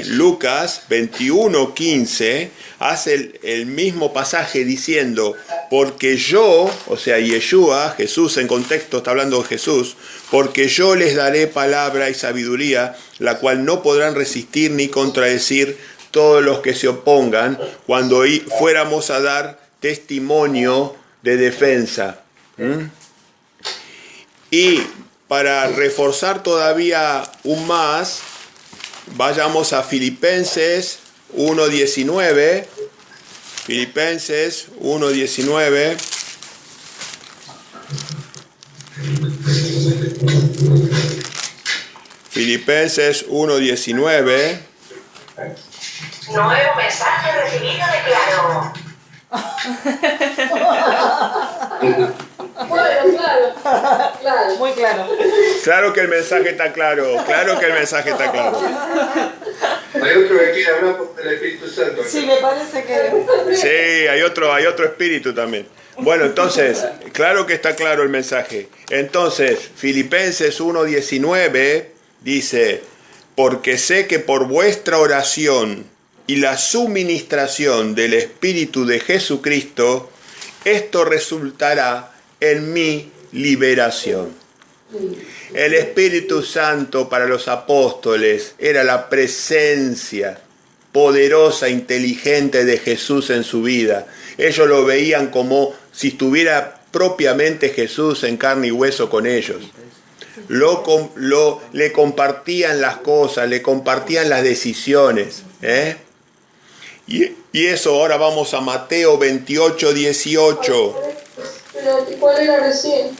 Lucas 21:15, hace el mismo pasaje diciendo, porque yo, o sea, Yeshua, Jesús en contexto está hablando de Jesús, porque yo les daré palabra y sabiduría, la cual no podrán resistir ni contradecir todos los que se opongan, cuando fuéramos a dar testimonio de defensa. Y para reforzar todavía un más, vayamos a Filipenses 1:19. Filipenses 1:19. Filipenses 1:19. Nuevo mensaje recibido de Claro. Bueno, claro. Muy claro. Claro que el mensaje está claro. Claro que el mensaje está claro. Hay otro que quiere hablar del Espíritu Santo. Sí, me parece que... Sí, hay otro espíritu también. Bueno, entonces, claro que está claro el mensaje. Entonces, Filipenses 1:19 dice, porque sé que por vuestra oración y la suministración del Espíritu de Jesucristo, esto resultará en mi liberación. El Espíritu Santo para los apóstoles era la presencia poderosa, inteligente de Jesús en su vida. Ellos lo veían como si estuviera propiamente Jesús en carne y hueso con ellos. Le compartían las cosas, le compartían las decisiones. Y eso, ahora vamos a Mateo 28:18. Pero, ¿cuál era recién?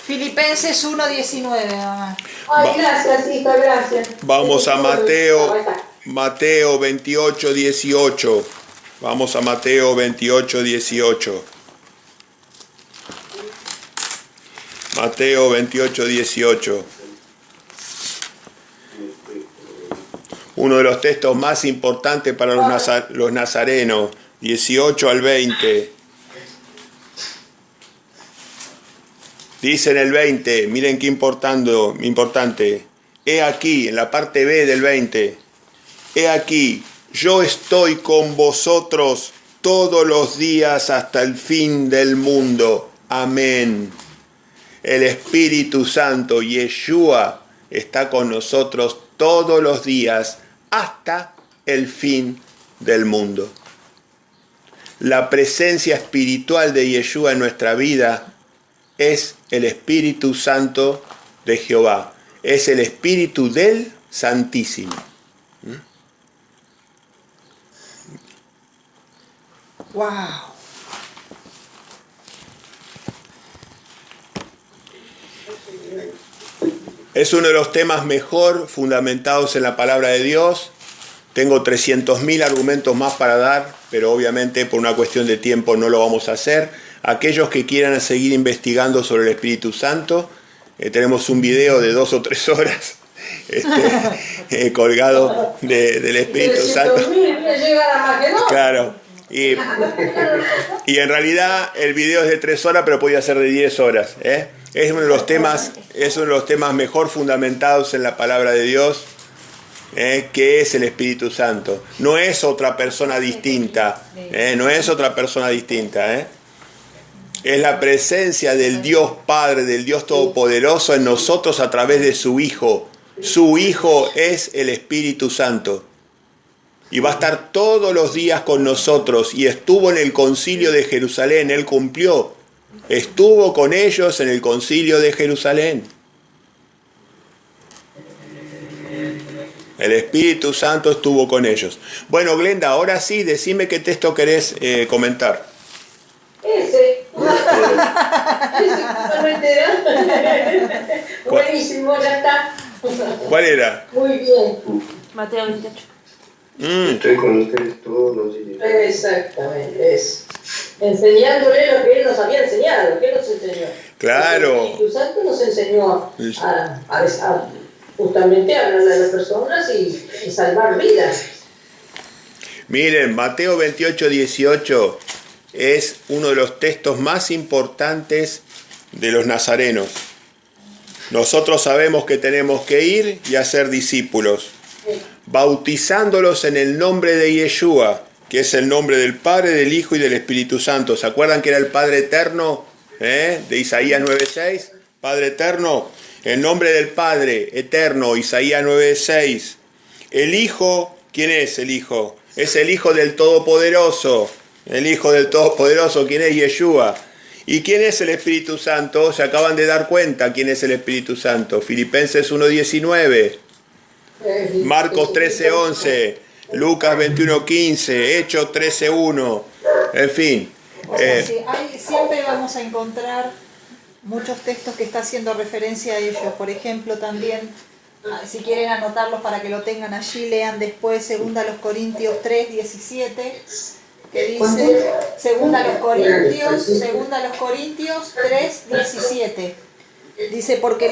Filipenses 1:19, mamá. Ay, gracias, hija, gracias. Vamos a Ahí está. Mateo 28:18. Vamos a Mateo 28:18. Mateo 28:18. Uno de los textos más importantes para los nazarenos, 18 al 20. Dice en el 20, miren qué importante. He aquí, en la parte B del 20, he aquí, yo estoy con vosotros todos los días hasta el fin del mundo. Amén. El Espíritu Santo, Yeshua, está con nosotros todos los días hasta el fin del mundo. La presencia espiritual de Yeshua en nuestra vida es el Espíritu Santo de Jehová. Es el Espíritu del Santísimo. Wow. Es uno de los temas mejor fundamentados en la palabra de Dios. Tengo 300.000 argumentos más para dar, pero obviamente por una cuestión de tiempo no lo vamos a hacer. Aquellos que quieran seguir investigando sobre el Espíritu Santo, tenemos un video de 2 o 3 horas colgado del Espíritu Santo. 300.000 llegan a más que no. Claro. Y en realidad el video es de 3 horas, pero podía ser de 10 horas. Es uno de los temas mejor fundamentados en la palabra de Dios, que es el Espíritu Santo. No es otra persona distinta. No es otra persona distinta. Es la presencia del Dios Padre, del Dios Todopoderoso en nosotros a través de su Hijo. Su Hijo es el Espíritu Santo. Y va a estar todos los días con nosotros. Y estuvo en el concilio de Jerusalén. Él cumplió. Estuvo con ellos en el concilio de Jerusalén. El Espíritu Santo estuvo con ellos. Bueno, Glenda, ahora sí, decime qué texto querés comentar. Ese. Ese justamente era. Buenísimo, ya está. ¿Cuál era? Muy bien. Mateo 28. Estoy con ustedes todos los días. Exactamente, es. Enseñándole lo que él nos había enseñado, ¿qué nos enseñó? Claro. El Espíritu Santo nos enseñó a justamente a hablarle a las personas y salvar vidas. Miren, Mateo 28, 18 es uno de los textos más importantes de los nazarenos. Nosotros sabemos que tenemos que ir y hacer discípulos, bautizándolos en el nombre de Yeshua, que es el nombre del Padre, del Hijo y del Espíritu Santo. ¿Se acuerdan que era el Padre Eterno? De Isaías 9:6. Padre Eterno, el nombre del Padre Eterno, Isaías 9:6. El Hijo, ¿quién es el Hijo? Es el Hijo del Todopoderoso. El Hijo del Todopoderoso, ¿quién es? Yeshua. ¿Y quién es el Espíritu Santo? Se acaban de dar cuenta quién es el Espíritu Santo. Filipenses 1:19. Marcos 13:11, Lucas 21:15, Hechos 13:1, en fin. O sea, siempre vamos a encontrar muchos textos que está haciendo referencia a ellos. Por ejemplo, también, si quieren anotarlos para que lo tengan allí, lean después 2 Corintios 3:17, que dice, 2 Corintios 3:17. Dice, porque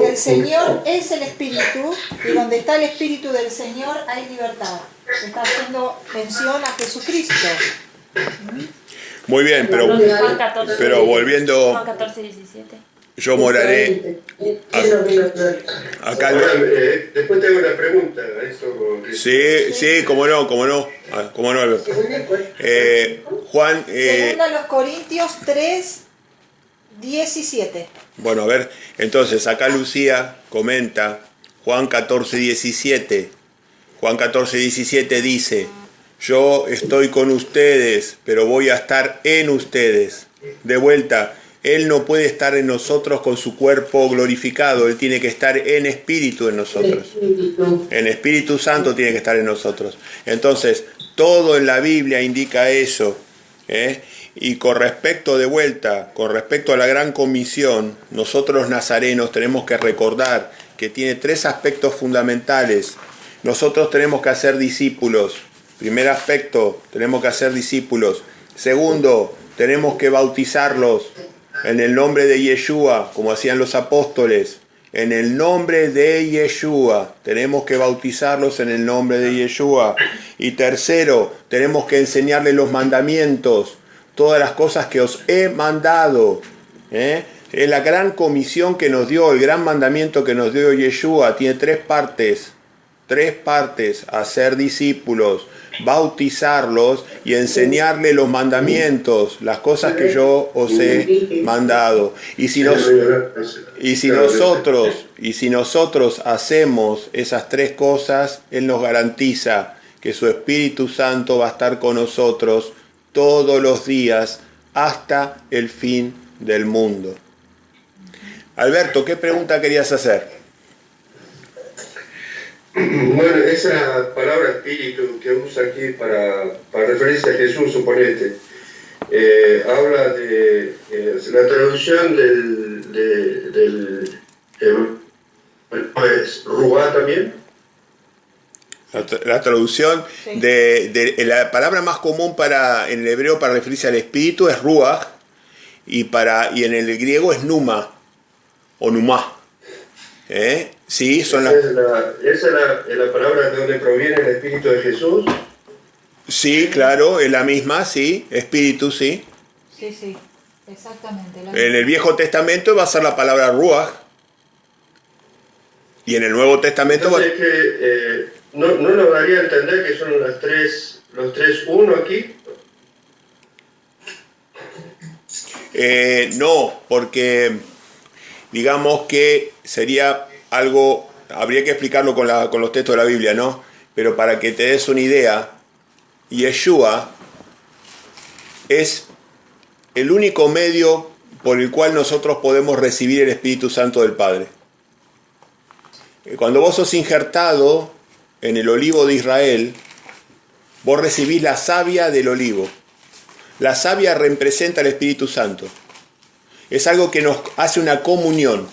el Señor es el Espíritu, y donde está el Espíritu del Señor hay libertad. Está haciendo mención a Jesucristo. Muy bien, Juan 14, pero volviendo, Juan 14, 17. yo moraré acá. Después tengo una pregunta. Sí, cómo no, Alberto. Juan, 2 Corintios 3:17. bueno, a ver, entonces acá Lucía comenta Juan 14:17. Juan 14:17 dice, yo estoy con ustedes, pero voy a estar en ustedes. De vuelta, Él no puede estar en nosotros con su cuerpo glorificado, Él tiene que estar en espíritu en nosotros. En Espíritu Santo tiene que estar en nosotros. Entonces, todo en la Biblia indica eso. Y con respecto a la gran comisión, nosotros los nazarenos tenemos que recordar que tiene 3 aspectos fundamentales. Nosotros tenemos que hacer discípulos. Primer aspecto, tenemos que hacer discípulos. Segundo, tenemos que bautizarlos en el nombre de Yeshua, como hacían los apóstoles. En el nombre de Yeshua, tenemos que bautizarlos en el nombre de Yeshua. Y tercero, tenemos que enseñarles los mandamientos, todas las cosas que os he mandado. Es la gran comisión que nos dio, el gran mandamiento que nos dio Yeshua. Tiene 3 partes. 3 partes: hacer discípulos, bautizarlos y enseñarle los mandamientos, las cosas que yo os he mandado. Y si nosotros hacemos esas 3 cosas, Él nos garantiza que su Espíritu Santo va a estar con nosotros todos los días hasta el fin del mundo. Alberto, ¿qué pregunta querías hacer? Bueno, esa palabra espíritu que usa aquí para referirse a Jesús, suponete, habla de la traducción del pues, Ruá también. La traducción de la palabra más común en el hebreo para referirse al espíritu es ruach, y en el griego es numa o numá. Sí, son ¿Esa es la palabra de donde proviene el espíritu de Jesús? Sí, claro, es la misma, sí, espíritu, sí. Sí, exactamente. En el Viejo Testamento va a ser la palabra ruach, y en el Nuevo Testamento entonces, ¿no nos daría a entender que son los tres uno aquí? No, porque digamos que sería algo, habría que explicarlo con los textos de la Biblia, ¿no? Pero para que te des una idea, Yeshua es el único medio por el cual nosotros podemos recibir el Espíritu Santo del Padre. Cuando vos sos injertado en el olivo de Israel, vos recibís la savia del olivo. La savia representa al Espíritu Santo. Es algo que nos hace una comunión.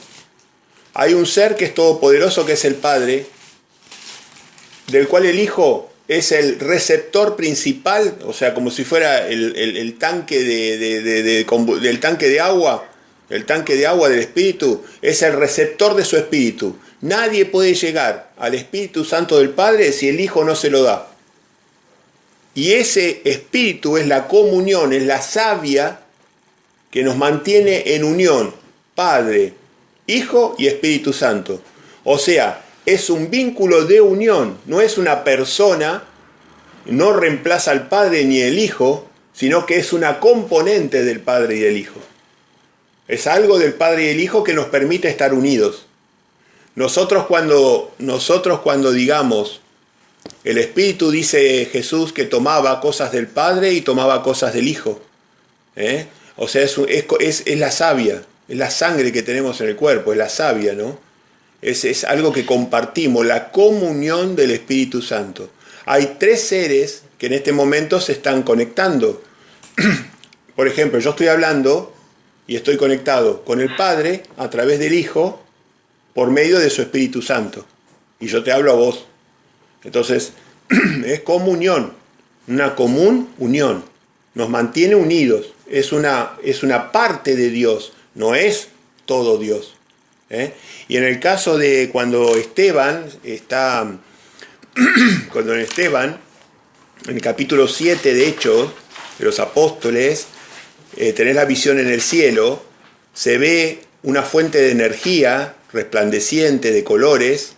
Hay un ser que es todopoderoso, que es el Padre, del cual el Hijo es el receptor principal, o sea, como si fuera el tanque del tanque de agua. El tanque de agua del Espíritu es el receptor de su Espíritu. Nadie puede llegar al Espíritu Santo del Padre si el Hijo no se lo da. Y ese Espíritu es la comunión, es la savia que nos mantiene en unión, Padre, Hijo y Espíritu Santo. O sea, es un vínculo de unión, no es una persona, no reemplaza al Padre ni el Hijo, sino que es una componente del Padre y del Hijo. Es algo del Padre y el Hijo que nos permite estar unidos. Nosotros cuando digamos, el Espíritu, dice Jesús, que tomaba cosas del Padre y tomaba cosas del Hijo. O sea, es la savia, es la sangre que tenemos en el cuerpo, es la savia, ¿no? Es algo que compartimos, la comunión del Espíritu Santo. Hay tres seres que en este momento se están conectando. Por ejemplo, yo estoy hablando y estoy conectado con el Padre a través del Hijo por medio de su Espíritu Santo. Y yo te hablo a vos. Entonces, es comunión, una común unión. Nos mantiene unidos. Es una parte de Dios, no es todo Dios. Y en el caso de cuando Esteban, en el capítulo 7 de Hechos, de los apóstoles, tenés la visión en el cielo, se ve una fuente de energía resplandeciente de colores,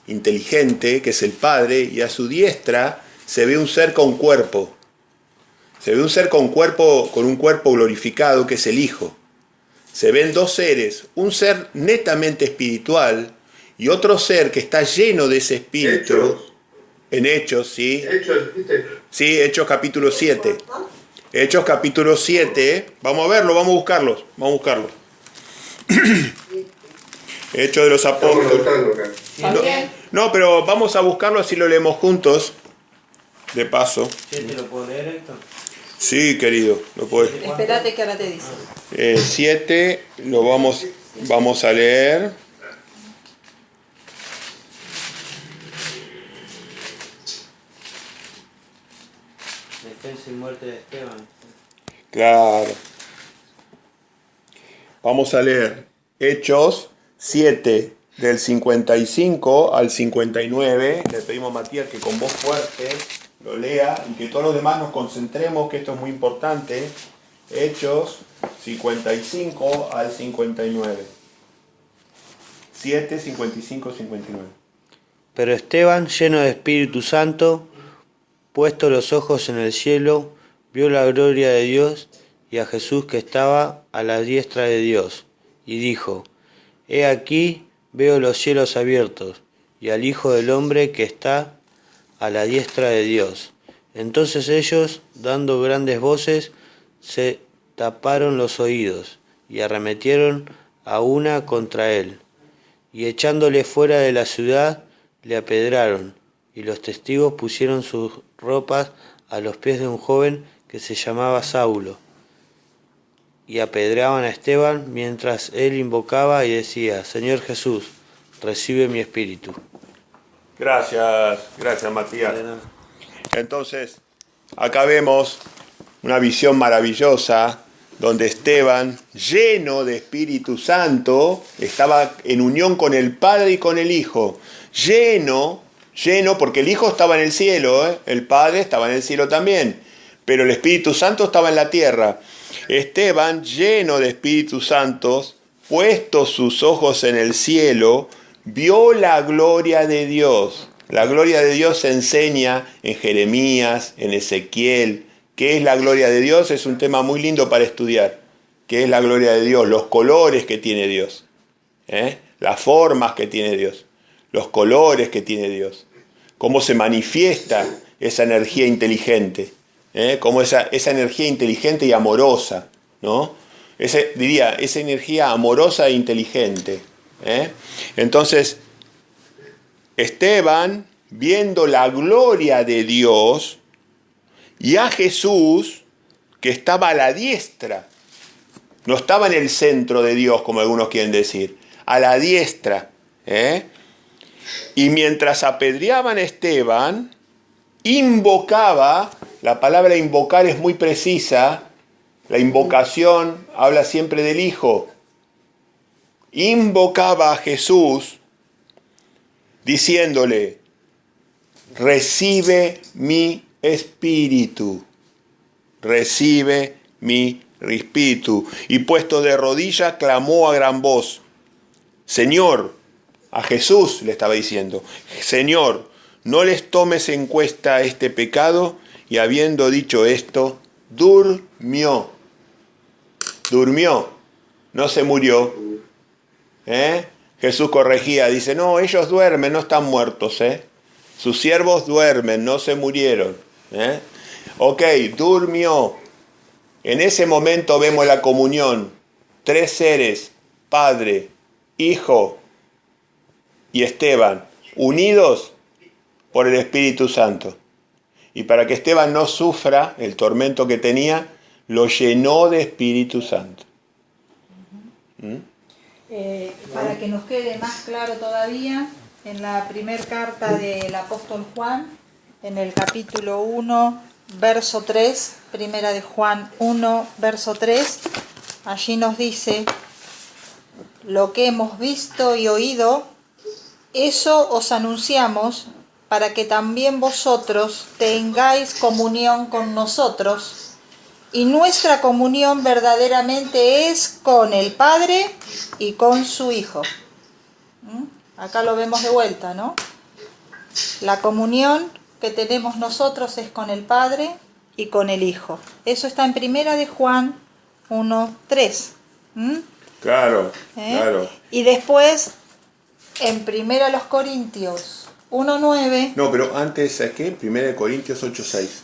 inteligente, que es el Padre, y a su diestra se ve un ser con cuerpo. Se ve un ser con un cuerpo glorificado, que es el Hijo. Se ven dos seres, un ser netamente espiritual y otro ser que está lleno de ese espíritu. Hechos. En Hechos, sí. Hechos, ¿viste? Sí, Hechos capítulo 7. Hechos capítulo 7. Vamos a verlo, vamos a buscarlos. Hechos de los Estamos apóstoles. notando acá. No, pero vamos a buscarlo así lo leemos juntos. De paso. ¿Sí te lo puedo leer, Héctor? Sí, querido, lo puedes. Espérate que ahora te dice. 7 lo vamos a leer. Defensa y muerte de Esteban. Claro. Vamos a leer Hechos 7 del 55 al 59. Le pedimos a Matías que con voz fuerte lo lea y que todos los demás nos concentremos, que esto es muy importante. Hechos 55 al 59. 7, 55, 59. Pero Esteban, lleno de Espíritu Santo, puesto los ojos en el cielo, vio la gloria de Dios y a Jesús que estaba a la diestra de Dios, y dijo: He aquí, veo los cielos abiertos, y al Hijo del Hombre que está a la diestra de Dios. Entonces ellos, dando grandes voces, se taparon los oídos, y arremetieron a una contra él, y echándole fuera de la ciudad, le apedraron, y los testigos pusieron sus ropas a los pies de un joven que se llamaba Saulo, y apedraban a Esteban mientras él invocaba y decía: Señor Jesús, recibe mi espíritu. Gracias Matías. Entonces, acá vemos una visión maravillosa donde Esteban, lleno de Espíritu Santo, estaba en unión con el Padre y con el Hijo. Lleno, porque el Hijo estaba en el cielo, el Padre estaba en el cielo también, pero el Espíritu Santo estaba en la tierra. Esteban, lleno de Espíritu Santo, puestos sus ojos en el cielo, vio la gloria de Dios. La gloria de Dios se enseña en Jeremías, en Ezequiel. ¿Qué es la gloria de Dios? Es un tema muy lindo para estudiar. ¿Qué es la gloria de Dios? Los colores que tiene Dios. Las formas que tiene Dios. Los colores que tiene Dios. Cómo se manifiesta esa energía inteligente. Cómo esa energía inteligente y amorosa, ¿no? Esa energía amorosa e inteligente. Entonces, Esteban, viendo la gloria de Dios y a Jesús que estaba a la diestra, no estaba en el centro de Dios, como algunos quieren decir, a la diestra. Y mientras apedreaban a Esteban, invocaba, la palabra invocar es muy precisa, la invocación habla siempre del Hijo. Invocaba a Jesús diciéndole, recibe mi espíritu, recibe mi espíritu. Y puesto de rodillas, clamó a gran voz, Señor, a Jesús le estaba diciendo, Señor, no les tomes en cuenta este pecado. Y habiendo dicho esto, durmió, no se murió. Jesús corregía, dice, no, ellos duermen, no están muertos, sus siervos duermen, no se murieron. Ok, durmió. En ese momento vemos la comunión, 3 seres, Padre, Hijo y Esteban, unidos por el Espíritu Santo. Y para que Esteban no sufra el tormento que tenía, lo llenó de Espíritu Santo. Para que nos quede más claro todavía, en la primera carta del apóstol Juan, en el capítulo 1, verso 3, primera de Juan 1, verso 3, allí nos dice, lo que hemos visto y oído, eso os anunciamos, para que también vosotros tengáis comunión con nosotros, y nuestra comunión verdaderamente es con el Padre y con su Hijo. Acá lo vemos de vuelta, ¿no? La comunión que tenemos nosotros es con el Padre y con el Hijo. Eso está en primera de Juan 1:3. Claro, claro. Y después, en primera los Corintios 1:9. No, pero antes, ¿qué? 1 Corintios 8:6.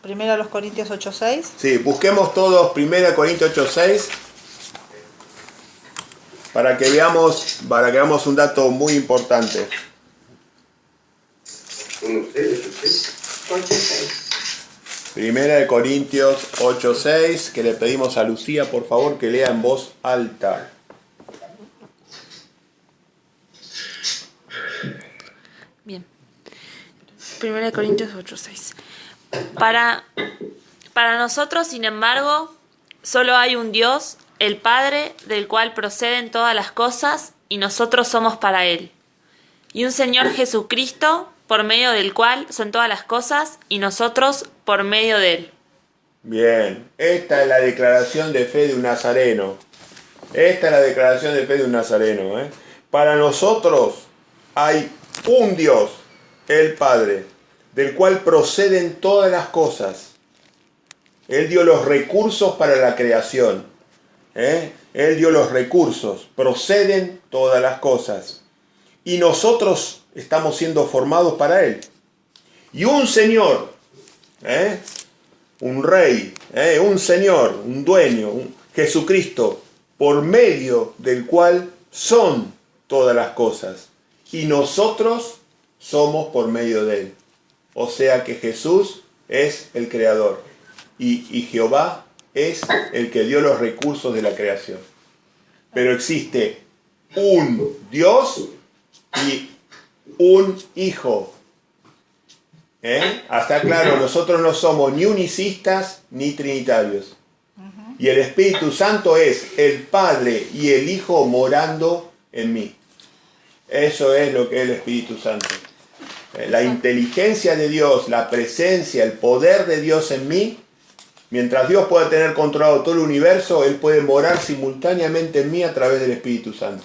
Primera los Corintios 8:6. Sí, busquemos todos 1 Corintios 8:6 para que veamos un dato muy importante. 1 Corintios 8:6, que le pedimos a Lucía, por favor, que lea en voz alta. Bien. 1 Corintios 8:6. Para nosotros, sin embargo, solo hay un Dios, el Padre, del cual proceden todas las cosas, y nosotros somos para Él. Y un Señor Jesucristo, por medio del cual son todas las cosas, y nosotros por medio de Él. Bien, esta es la declaración de fe de un nazareno. Para nosotros hay un Dios, el Padre, del cual proceden todas las cosas. Él dio los recursos para la creación. Él dio los recursos, proceden todas las cosas. Y nosotros estamos siendo formados para Él. Y un Señor, un Rey, un Señor, un Dueño, un Jesucristo, por medio del cual son todas las cosas. Y nosotros somos por medio de Él. O sea que Jesús es el Creador. Y Jehová es el que dio los recursos de la creación. Pero existe un Dios y un Hijo. Hasta claro, nosotros no somos ni unicistas ni trinitarios. Y el Espíritu Santo es el Padre y el Hijo morando en mí. Eso es lo que es el Espíritu Santo. La inteligencia de Dios, la presencia, el poder de Dios en mí. Mientras Dios pueda tener controlado todo el universo, Él puede morar simultáneamente en mí a través del Espíritu Santo,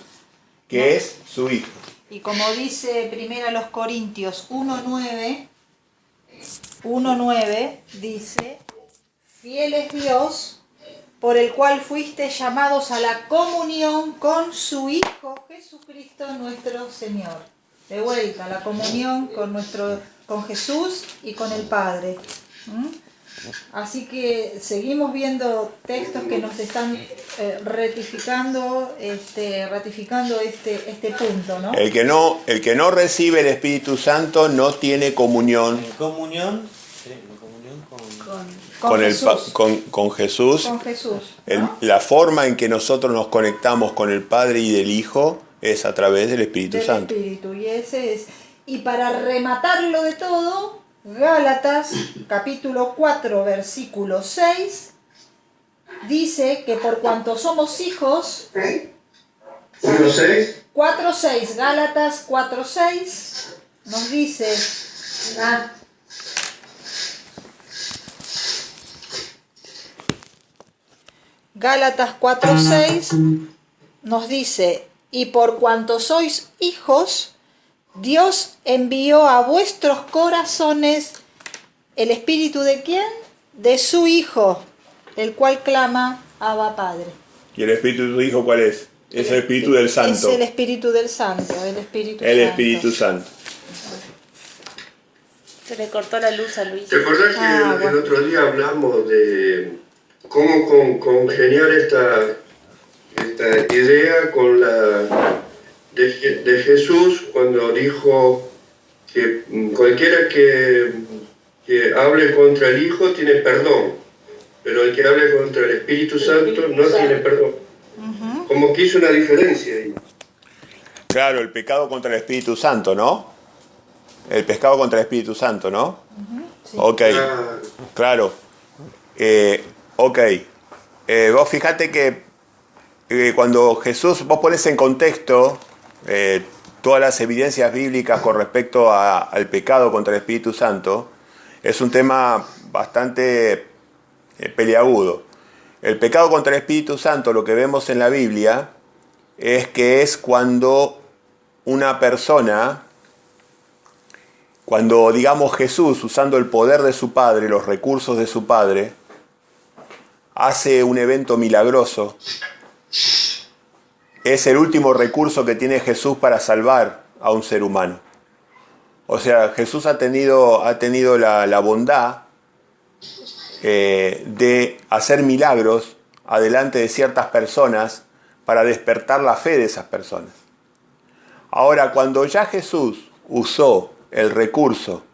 que es su Hijo. Y como dice primero los Corintios 1:9, dice, fiel es Dios, por el cual fuiste llamados a la comunión con su Hijo Jesucristo nuestro Señor. De vuelta, la comunión con Jesús y con el Padre. Así que seguimos viendo textos que nos están ratificando este punto, ¿no? El que no recibe el Espíritu Santo no tiene comunión En comunión con Jesús. con Jesús. Con Jesús, ¿no? La forma en que nosotros nos conectamos con el Padre y del Hijo es a través del Espíritu Del Santo. Espíritu, y ese es. Y para rematarlo de todo, Gálatas capítulo 4 versículo 6 dice que por cuanto somos hijos, 1:6. 4:6, Gálatas 4:6 nos dice, Gálatas 4:6 nos dice, y por cuanto sois hijos, Dios envió a vuestros corazones el espíritu ¿de quién? De su Hijo, el cual clama, Abba Padre. ¿Y el Espíritu de tu Hijo cuál es? Es el Espíritu del Santo. Es el Espíritu del Santo, el Espíritu El Santo. Espíritu Santo. Se le cortó la luz a Luis. ¿Te acordás que bueno. el otro día hablamos de cómo congeniar esta idea con la de Jesús cuando dijo que cualquiera que hable contra el Hijo tiene perdón, pero el que hable contra el Espíritu Santo no tiene perdón? Como que hizo una diferencia ahí. Claro, el pecado contra el Espíritu Santo, ¿no? El pecado contra el Espíritu Santo, ¿no? Sí. Ok, Ah, claro. Ok. Vos fijate que cuando Jesús, vos pones en contexto todas las evidencias bíblicas con respecto al pecado contra el Espíritu Santo, es un tema bastante peliagudo. El pecado contra el Espíritu Santo, lo que vemos en la Biblia, es que es cuando una persona, cuando digamos Jesús, usando el poder de su Padre, los recursos de su Padre, hace un evento milagroso. Es el último recurso que tiene Jesús para salvar a un ser humano. O sea, Jesús ha tenido la bondad de hacer milagros adelante de ciertas personas para despertar la fe de esas personas. Ahora, cuando ya Jesús usó el recurso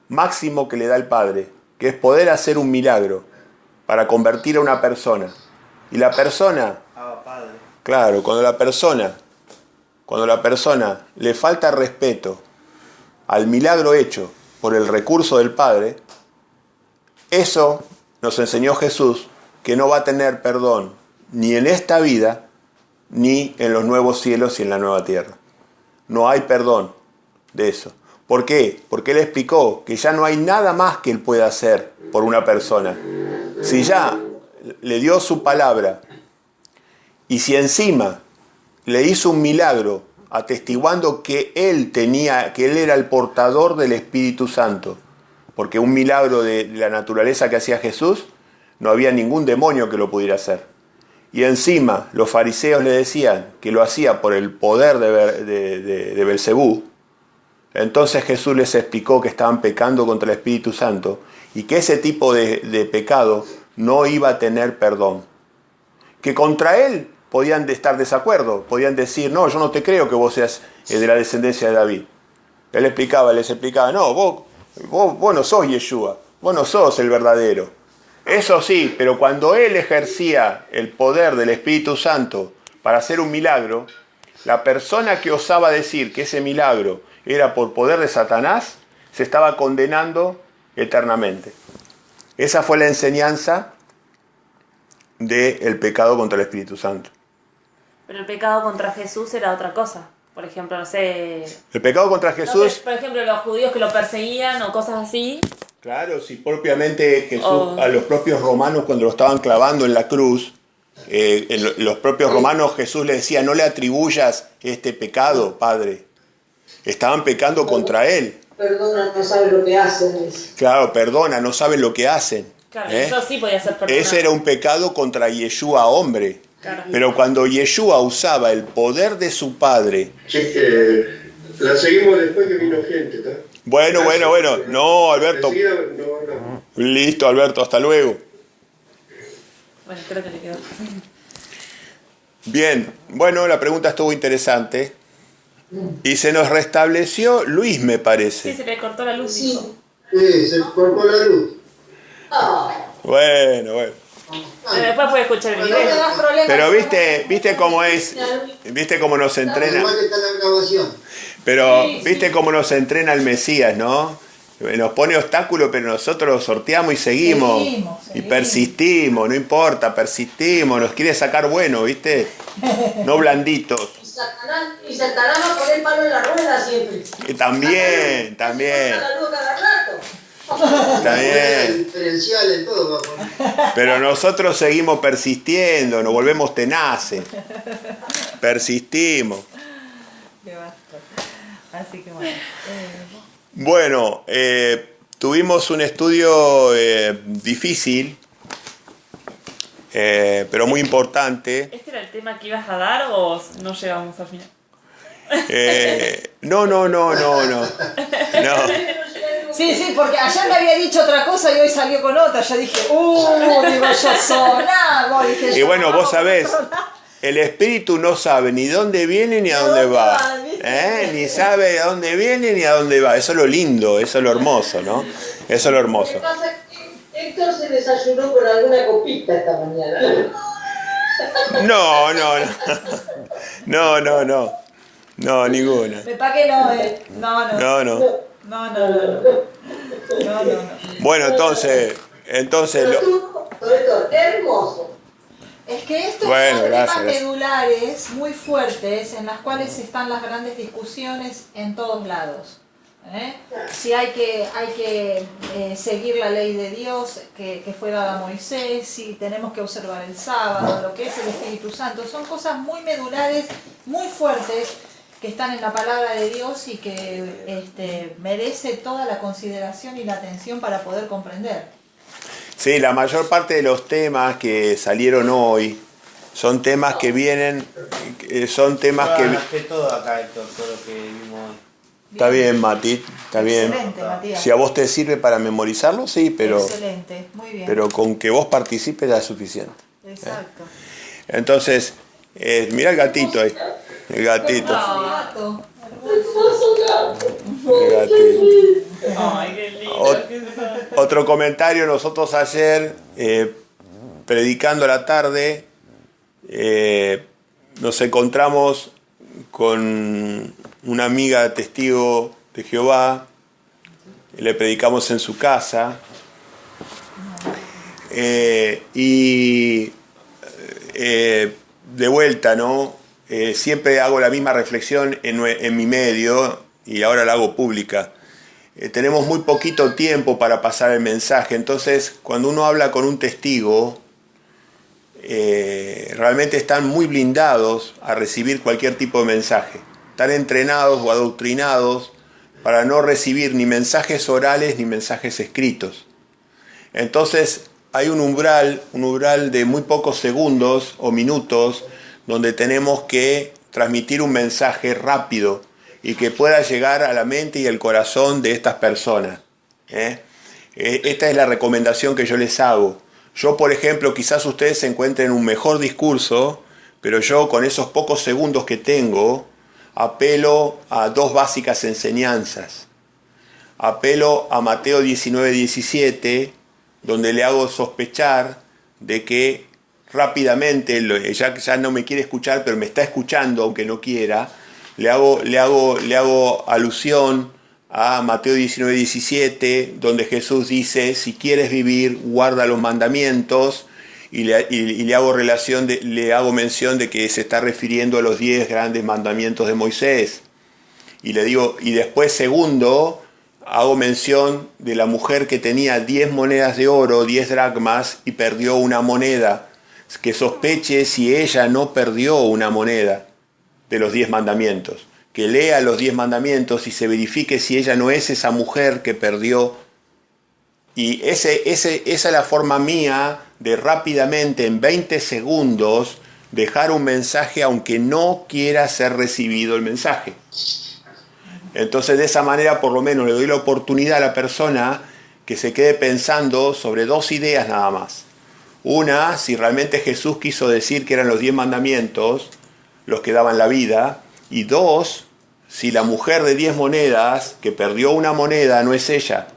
máximo que le da el Padre, que es poder hacer un milagro para convertir a una persona, y la persona, claro, cuando la persona le falta respeto al milagro hecho por el recurso del Padre, eso nos enseñó Jesús que no va a tener perdón ni en esta vida ni en los nuevos cielos y en la nueva tierra. No hay perdón de eso. ¿Por qué? Porque Él explicó que ya no hay nada más que Él pueda hacer por una persona. Si ya le dio su palabra y si encima le hizo un milagro atestiguando que Él era el portador del Espíritu Santo, porque un milagro de la naturaleza que hacía Jesús, no había ningún demonio que lo pudiera hacer. Y encima los fariseos le decían que lo hacía por el poder de Belcebú. Entonces Jesús les explicó que estaban pecando contra el Espíritu Santo y que ese tipo de pecado no iba a tener perdón. Que contra él podían estar desacuerdo, podían decir, no, yo no te creo que vos seas de la descendencia de David. Él les explicaba, no, vos no sos Yeshua, vos no sos el verdadero. Eso sí, pero cuando él ejercía el poder del Espíritu Santo para hacer un milagro, la persona que osaba decir que ese milagro era por poder de Satanás, se estaba condenando eternamente. Esa fue la enseñanza del pecado contra el Espíritu Santo. Pero el pecado contra Jesús era otra cosa. Por ejemplo, no sé... El pecado contra no Jesús... sé, por ejemplo, los judíos que lo perseguían o cosas así. Claro, si propiamente Jesús, a los propios romanos cuando lo estaban clavando en la cruz, los propios romanos Jesús le decía, no le atribuyas este pecado, Padre. Estaban pecando contra él. Perdona, no sabe lo que hacen. Claro, perdona, no saben lo que hacen. Claro, eso sí podía ser perdonado. Ese era un pecado contra Yeshua hombre. Claro. Pero cuando Yeshua usaba el poder de su Padre... la seguimos después que vino gente, ¿está? Bueno. No, Alberto. Enseguida no hablamos. Listo, Alberto, hasta luego. Bueno, creo que le quedó. Bien, bueno, la pregunta estuvo interesante. Y se nos restableció Luis, me Sí, parece. se le cortó la luz. Dijo. Sí, se cortó la luz. Bueno. Pero después puede escuchar el No me video. das problema. Pero viste cómo es, viste cómo nos entrena. Igual que está la grabación. Pero viste cómo nos entrena el Mesías, ¿no? Nos pone obstáculos, pero nosotros los sorteamos y seguimos. Seguimos. Y persistimos, no importa, persistimos. Nos quiere sacar bueno, ¿viste? No blanditos. Y Satanás va a poner palo en la rueda siempre. Y también. La luz cada rato. Está bien. Diferencial en todo, va a poner. Pero nosotros seguimos persistiendo, nos volvemos tenaces. Persistimos. Qué basta. Así que bueno. Bueno, tuvimos un estudio difícil, pero muy importante. ¿Este era el tema que ibas a dar o no llegamos al final? No. Sí, porque ayer me había dicho otra cosa y hoy salió con otra. Yo dije, digo, yo sonaba. Dije, Y bueno, vos sabés, el espíritu no sabe ni dónde viene ni a dónde va. Ni sabe de dónde viene ni a dónde va. Eso es lo lindo, eso es lo hermoso, ¿no? Eso es lo hermoso. Lo que pasa es que Héctor se desayunó con alguna copita esta mañana. No, ninguna. ¿para qué no? No. No. Bueno, entonces Pero tú, Héctor, hermoso. Es que estos Bueno, son gracias, temas gracias. medulares muy fuertes en las cuales están las grandes discusiones en todos lados. Si hay que seguir la ley de Dios que fue dada a Moisés, si tenemos que observar el sábado, lo que es el Espíritu Santo, son cosas muy medulares, muy fuertes que están en la palabra de Dios y que merece toda la consideración y la atención para poder comprender. Sí, la mayor parte de los temas que salieron hoy son temas que vienen, Ganaste todo acá, Héctor, todo lo que vimos hoy. Está bien, Mati, está bien. Excelente, Matías. Si a vos te sirve para memorizarlo, sí, pero Excelente, muy bien. con que vos participes ya es suficiente. Exacto. Entonces, mira el gatito ahí. El gatito. Gato. Hermoso gato. El gatito. Ay, qué lindo. Otro comentario, nosotros ayer, predicando a la tarde, nos encontramos con una amiga testigo de Jehová, le predicamos en su casa, y de vuelta, ¿no? Siempre hago la misma reflexión en mi medio, y ahora la hago pública. Tenemos muy poquito tiempo para pasar el mensaje, entonces cuando uno habla con un testigo, realmente están muy blindados a recibir cualquier tipo de mensaje. Están entrenados o adoctrinados para no recibir ni mensajes orales ni mensajes escritos. Entonces hay un umbral de muy pocos segundos o minutos donde tenemos que transmitir un mensaje rápido y que pueda llegar a la mente y al corazón de estas personas. Esta es la recomendación que yo les hago. Yo, por ejemplo, quizás ustedes encuentren un mejor discurso, pero yo con esos pocos segundos que tengo, apelo a dos básicas enseñanzas. Apelo a Mateo 19:17, donde le hago sospechar de que rápidamente, ya no me quiere escuchar, pero me está escuchando aunque no quiera, le hago alusión a Mateo 19:17, donde Jesús dice, si quieres vivir, guarda los mandamientos, y le hago mención de que se está refiriendo a los 10 grandes mandamientos de Moisés. Y le digo, y después segundo, hago mención de la mujer que tenía 10 monedas de oro, 10 dracmas, y perdió una moneda. Que sospeche si ella no perdió una moneda de los 10 mandamientos. Que lea los 10 mandamientos y se verifique si ella no es esa mujer que perdió. Y esa es la forma mía de rápidamente, en 20 segundos, dejar un mensaje aunque no quiera ser recibido el mensaje. Entonces de esa manera por lo menos le doy la oportunidad a la persona que se quede pensando sobre 2 ideas nada más. Una, si realmente Jesús quiso decir que eran los 10 mandamientos los que daban la vida. Y 2, si la mujer de 10 monedas que perdió una moneda no es ella.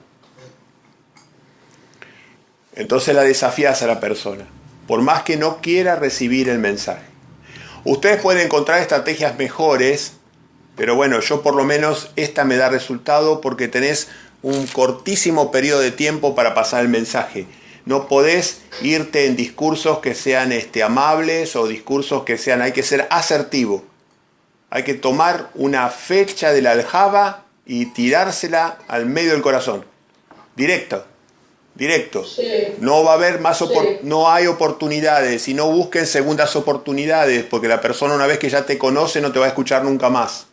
Entonces la desafías a la persona, por más que no quiera recibir el mensaje. Ustedes pueden encontrar estrategias mejores, pero bueno, yo por lo menos esta me da resultado porque tenés un cortísimo periodo de tiempo para pasar el mensaje. No podés irte en discursos que sean amables o discursos que sean, hay que ser asertivo. Hay que tomar una fecha de la aljaba y tirársela al medio del corazón. Directo. Sí. No va a haber más Sí. no hay oportunidades y no busquen segundas oportunidades porque la persona una vez que ya te conoce no te va a escuchar nunca más.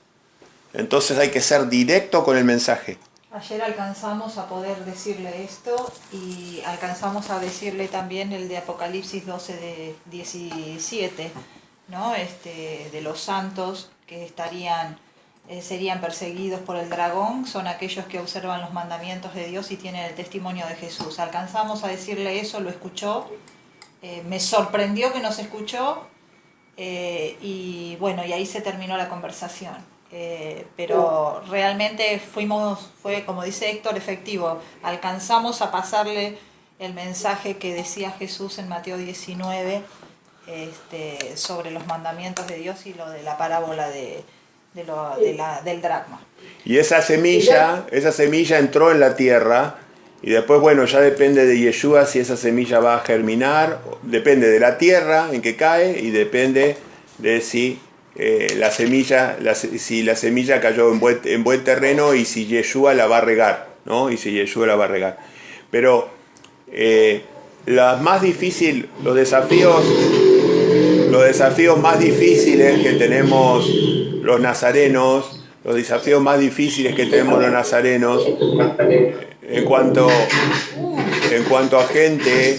Entonces hay que ser directo con el mensaje. Ayer alcanzamos a poder decirle esto y alcanzamos a decirle también el de Apocalipsis 12 de 17, ¿no? De los santos que serían perseguidos por el dragón, son aquellos que observan los mandamientos de Dios y tienen el testimonio de Jesús. Alcanzamos a decirle eso, lo escuchó, me sorprendió que nos escuchó y bueno, y ahí se terminó la conversación. Pero realmente fue como dice Héctor, efectivo. Alcanzamos a pasarle el mensaje que decía Jesús en Mateo 19 sobre los mandamientos de Dios y lo de la parábola del dracma. Y esa semilla entró en la tierra y después, bueno, ya depende de Yeshua si esa semilla va a germinar, depende de la tierra en que cae y depende de si la semilla cayó en buen terreno y si Yeshua la va a regar, ¿no? Y si Yeshua la va a regar. Pero los desafíos más difíciles que tenemos los nazarenos, en cuanto a gente,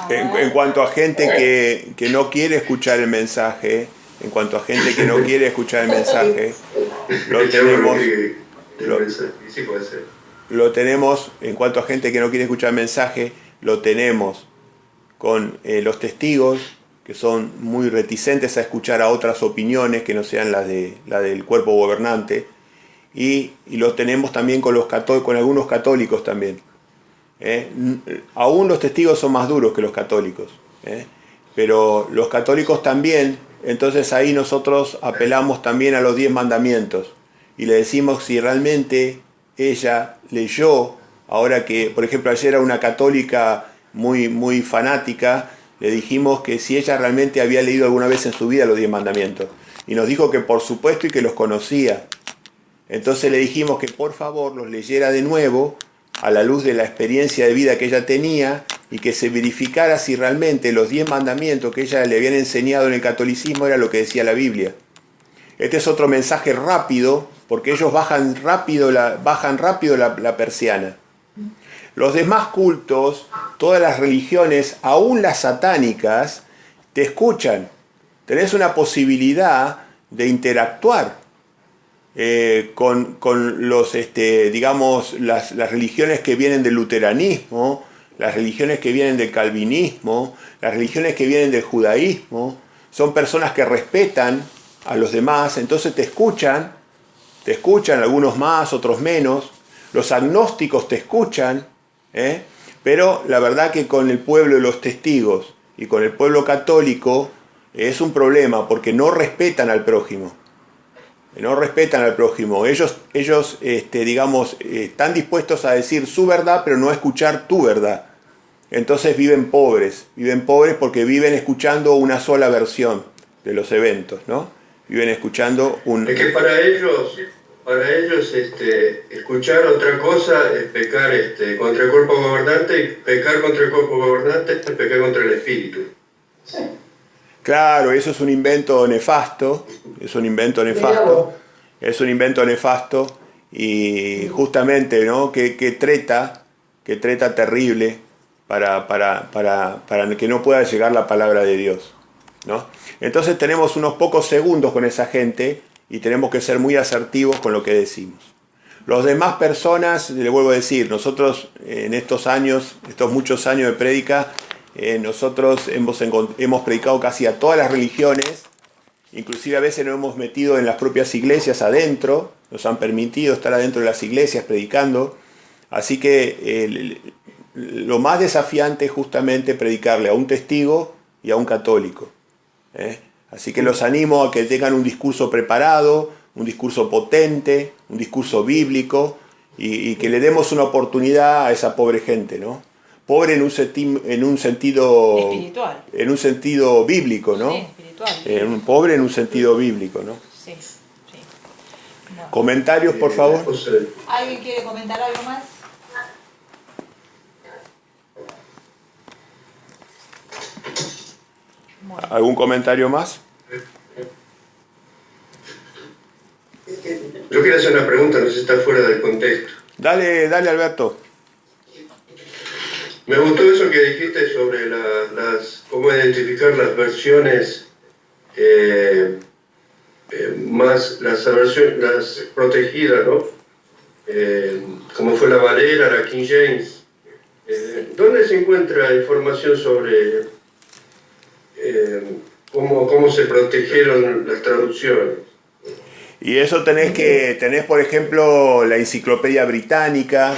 en cuanto a gente que no quiere escuchar el mensaje, lo tenemos en cuanto a gente que no quiere escuchar el mensaje, lo tenemos con los testigos que son muy reticentes a escuchar a otras opiniones que no sean la del cuerpo gobernante, y lo tenemos también con algunos católicos también. Aún los testigos son más duros que los católicos, pero los católicos también. Entonces ahí nosotros apelamos también a los 10 mandamientos y le decimos si realmente ella leyó, ahora que por ejemplo ayer a una católica muy fanática le dijimos que si ella realmente había leído alguna vez en su vida los 10 mandamientos y nos dijo que por supuesto y que los conocía. Entonces le dijimos que por favor los leyera de nuevo a la luz de la experiencia de vida que ella tenía y que se verificara si realmente los 10 mandamientos que ella le habían enseñado en el catolicismo era lo que decía la Biblia. Este es otro mensaje rápido, porque ellos bajan rápido la persiana. Los demás cultos, todas las religiones, aún las satánicas, te escuchan. Tenés una posibilidad de interactuar con los, las religiones que vienen del luteranismo, las religiones que vienen del calvinismo, las religiones que vienen del judaísmo. Son personas que respetan a los demás, entonces te escuchan, algunos más, otros menos. Los agnósticos te escuchan, pero la verdad que con el pueblo de los testigos y con el pueblo católico es un problema porque no respetan al prójimo. Ellos están dispuestos a decir su verdad, pero no a escuchar tu verdad. Entonces viven pobres porque viven escuchando una sola versión de los eventos, ¿no? Viven escuchando Es que para ellos escuchar otra cosa es pecar contra el cuerpo gobernante, y pecar contra el cuerpo gobernante es pecar contra el espíritu. Claro, eso es un invento nefasto, y justamente, ¿no? que treta terrible para que no pueda llegar la palabra de Dios. ¿no? Entonces tenemos unos pocos segundos con esa gente y tenemos que ser muy asertivos con lo que decimos. Los demás personas, le vuelvo a decir, nosotros en estos muchos años de prédica, nosotros hemos predicado casi a todas las religiones, inclusive a veces nos hemos metido en las propias iglesias adentro, nos han permitido estar adentro de las iglesias predicando, así que lo más desafiante es justamente predicarle a un testigo y a un católico. Así que los animo a que tengan un discurso preparado, un discurso potente, un discurso bíblico, y que le demos una oportunidad a esa pobre gente, ¿no? Pobre en un sentido espiritual. En un sentido bíblico, ¿no? Sí, espiritual. Pobre en un sentido bíblico, ¿no? Sí, sí. Bueno. Comentarios, por favor. ¿Alguien quiere comentar algo más? Bueno. ¿Algún comentario más? Yo quería hacer una pregunta, no sé si está fuera del contexto. Dale, Alberto. Me gustó eso que dijiste sobre cómo identificar las versiones las protegidas, ¿no? Como fue la Valera, la King James. ¿Dónde se encuentra información sobre cómo se protegieron las traducciones? Y eso tenés por ejemplo la enciclopedia británica,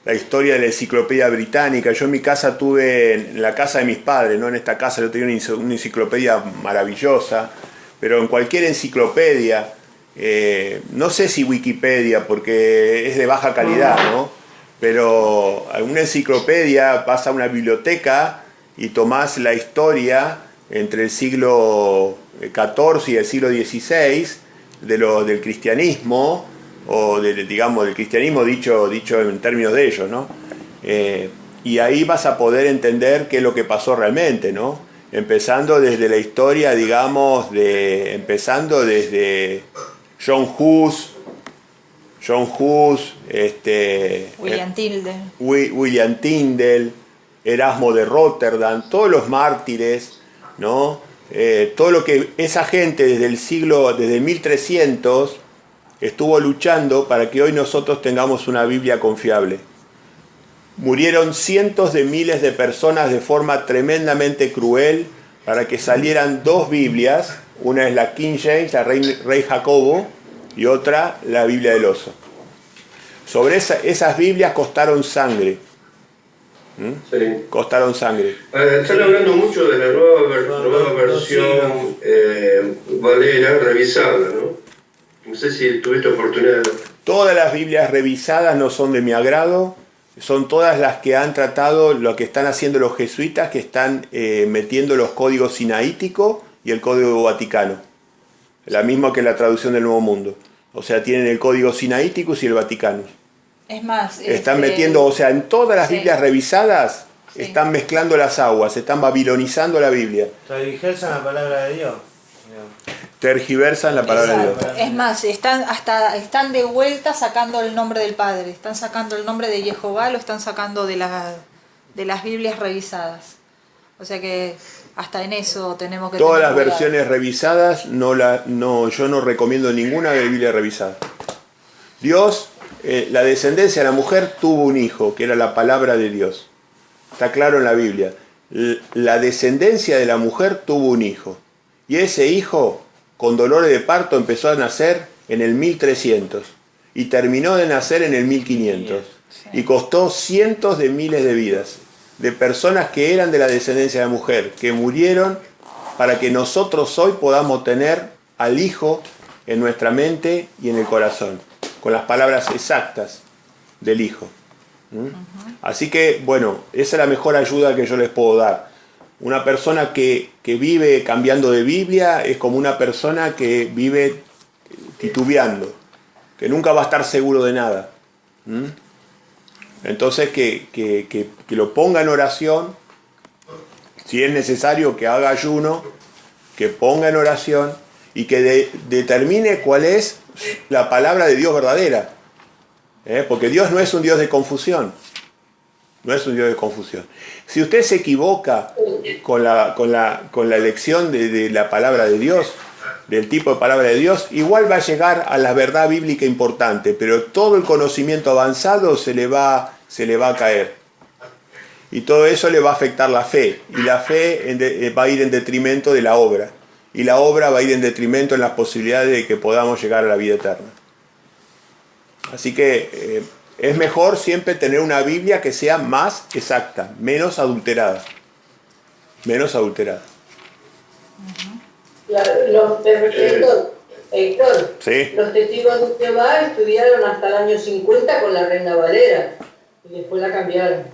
la historia de la enciclopedia británica. Yo en mi casa tuve, en la casa de mis padres, no en esta casa, yo tenía una enciclopedia maravillosa, pero en cualquier enciclopedia, no sé si Wikipedia, porque es de baja calidad, ¿no? Pero alguna enciclopedia, vas a una biblioteca y tomás la historia entre el siglo XIV y el siglo XVI del cristianismo, o digamos del cristianismo dicho en términos de ellos, ¿no? Y ahí vas a poder entender qué es lo que pasó realmente, ¿no? Empezando desde la historia, digamos, empezando desde John Hus, William Tyndale, Erasmo de Rotterdam, todos los mártires, ¿no? Todo lo que esa gente desde 1300 estuvo luchando para que hoy nosotros tengamos una Biblia confiable. Murieron cientos de miles de personas de forma tremendamente cruel para que salieran dos Biblias, una es la King James, la Rey Jacobo, y otra la Biblia del Oso. Sobre esas Biblias costaron sangre. Sí. Costaron sangre. Están hablando mucho de la nueva versión Valera revisada, ¿no? No sé si tuviste oportunidad. Todas las Biblias revisadas no son de mi agrado, son todas las que han tratado lo que están haciendo los jesuitas, que están metiendo los códigos sinaíticos y el código vaticano. La misma que la traducción del Nuevo Mundo. O sea, tienen el código sinaíticus y el vaticano. Es más, están metiendo, o sea, en todas las sí. Biblias revisadas, Sí. están mezclando las aguas, están babilonizando la Biblia. Tergiversan la palabra de Dios. Tergiversan la palabra de Dios. Exacto. Es más, están de vuelta sacando el nombre del Padre, están sacando el nombre de Jehová, lo están sacando de las Biblias revisadas. O sea que hasta en eso tenemos que Todas tener las cuidado. versiones revisadas, yo no recomiendo ninguna de Biblia revisada. Dios, la descendencia de la mujer tuvo un hijo, que era la palabra de Dios. Está claro en la Biblia. La descendencia de la mujer tuvo un hijo. Y ese hijo, con dolores de parto, empezó a nacer en el 1300 y terminó de nacer en el 1500. Sí. Y costó cientos de miles de vidas de personas que eran de la descendencia de la mujer, que murieron para que nosotros hoy podamos tener al hijo en nuestra mente y en el corazón, con las palabras exactas del hijo. Así que, bueno, esa es la mejor ayuda que yo les puedo dar. Una persona que vive cambiando de Biblia es como una persona que vive titubeando, que nunca va a estar seguro de nada. Entonces que lo ponga en oración, si es necesario que haga ayuno, que ponga en oración y que determine cuál es la palabra de Dios verdadera. Porque Dios no es un Dios de confusión. No es un Dios de confusión. Si usted se equivoca con la elección de la palabra de Dios, del tipo de palabra de Dios, igual va a llegar a la verdad bíblica importante, pero todo el conocimiento avanzado se le va a caer. Y todo eso le va a afectar la fe. Y la fe va a ir en detrimento de la obra. Y la obra va a ir en detrimento en las posibilidades de que podamos llegar a la vida eterna. Así que es mejor siempre tener una Biblia que sea más exacta, menos adulterada. Menos adulterada. Héctor, Sí. los testigos de Jehová estudiaron hasta el año 50 con la Reina Valera y después la cambiaron.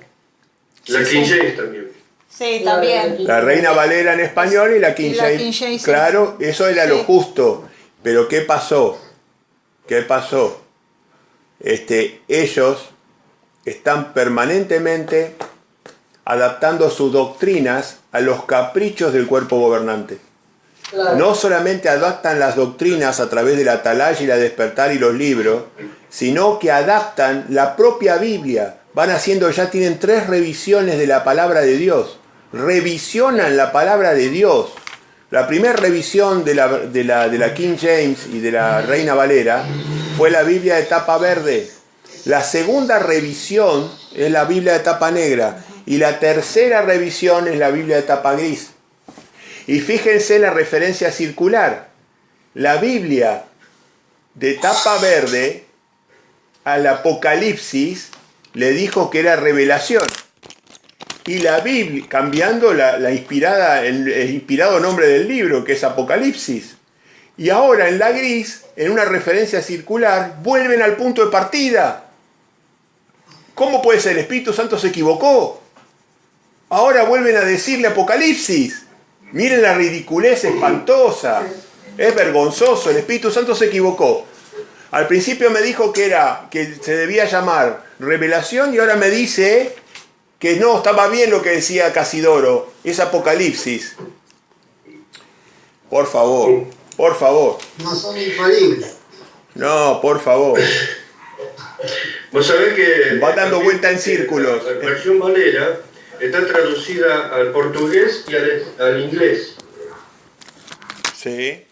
La King James también. Sí, también. La Reina Valera en español y la King Y la James. King James, Claro, eso era sí. lo justo. Pero ¿qué pasó? ¿Qué pasó? Ellos están permanentemente adaptando sus doctrinas a los caprichos del cuerpo gobernante. Claro. No solamente adaptan las doctrinas a través de la Atalaya y la Despertar y los libros, sino que adaptan la propia Biblia. Van haciendo, ya tienen 3 revisiones de la palabra de Dios. Revisionan la palabra de Dios. La primera revisión de la King James y de la Reina Valera fue la Biblia de tapa verde. La segunda revisión es la Biblia de tapa negra. Y la tercera revisión es la Biblia de tapa gris. Y fíjense la referencia circular. La Biblia de tapa verde al Apocalipsis le dijo que era revelación. Y la Biblia, cambiando el inspirado nombre del libro, que es Apocalipsis. Y ahora en la gris, en una referencia circular, vuelven al punto de partida. ¿Cómo puede ser? El Espíritu Santo se equivocó. Ahora vuelven a decirle Apocalipsis. Miren la ridiculez espantosa. Es vergonzoso. El Espíritu Santo se equivocó. Al principio me dijo que se debía llamar revelación y ahora me dice que no, estaba bien lo que decía Casidoro. Es Apocalipsis. Por favor, por favor. No son infalibles. No, por favor. Vos sabés que... Va dando vuelta en círculos. La versión Valera está traducida al portugués y al inglés. Sí.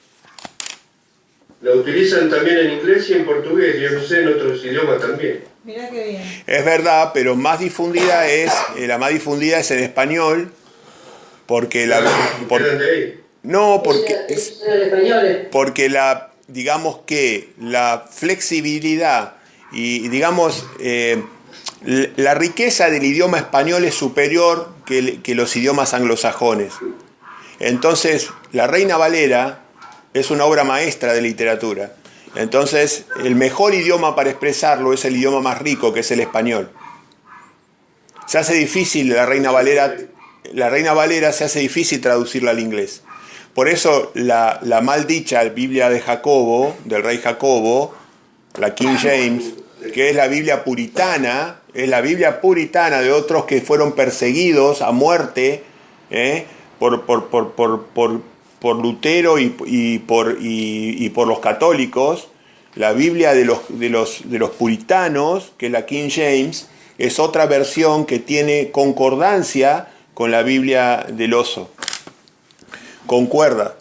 La utilizan también en inglés y en portugués, y no sé, en otros idiomas también. Mirá qué bien. Es verdad, pero la más difundida es en español, porque ¿Eran de ahí? no, Españoles. porque digamos que la flexibilidad y digamos la riqueza del idioma español es superior que los idiomas anglosajones. Entonces, la Reina Valera es una obra maestra de literatura. Entonces, el mejor idioma para expresarlo es el idioma más rico, que es el español. Se hace difícil la Reina Valera se hace difícil traducirla al inglés. Por eso la mal dicha Biblia de Jacobo, del rey Jacobo, la King James, que es la Biblia puritana, es la Biblia puritana de otros que fueron perseguidos a muerte por Lutero y por los católicos. La Biblia de los puritanos, que es la King James, es otra versión que tiene concordancia con la Biblia del oso. Concuerda.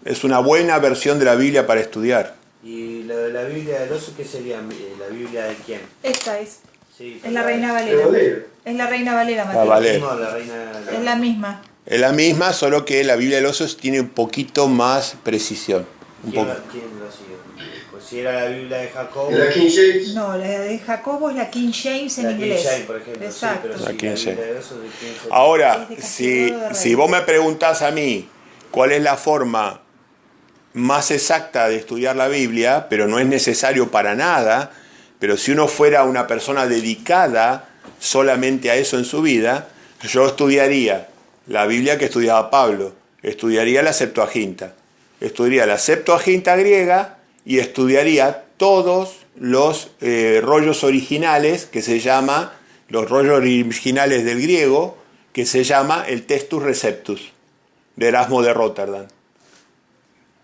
Es una buena versión de la Biblia para estudiar. ¿Y lo de la Biblia del oso qué sería? ¿La Biblia de quién? Esta es. Sí, Es la Reina ¿De Valera. Valera? Es la Reina Valera, Mateo. La Valera. No, la reina... Es la misma. Es la misma, solo que la Biblia del oso tiene un poquito más precisión. ¿Quién lo sigue? Pues si era la Biblia de Jacobo... ¿La King James? No, la de Jacobo es la King James en la inglés. King James, por ejemplo. Exacto. Sí, pero La si King la Biblia James. del oso, ¿de quién sería? Ahora, Es de Castigador de Reyes. si vos me preguntás a mí cuál es la forma más exacta de estudiar la Biblia, pero no es necesario para nada, pero si uno fuera una persona dedicada solamente a eso en su vida, yo estudiaría la Biblia que estudiaba Pablo, estudiaría la Septuaginta, estudiaría la Septuaginta griega y estudiaría todos los rollos originales, que se llama, los rollos originales del griego, que se llama el Textus Receptus, de Erasmo de Rotterdam.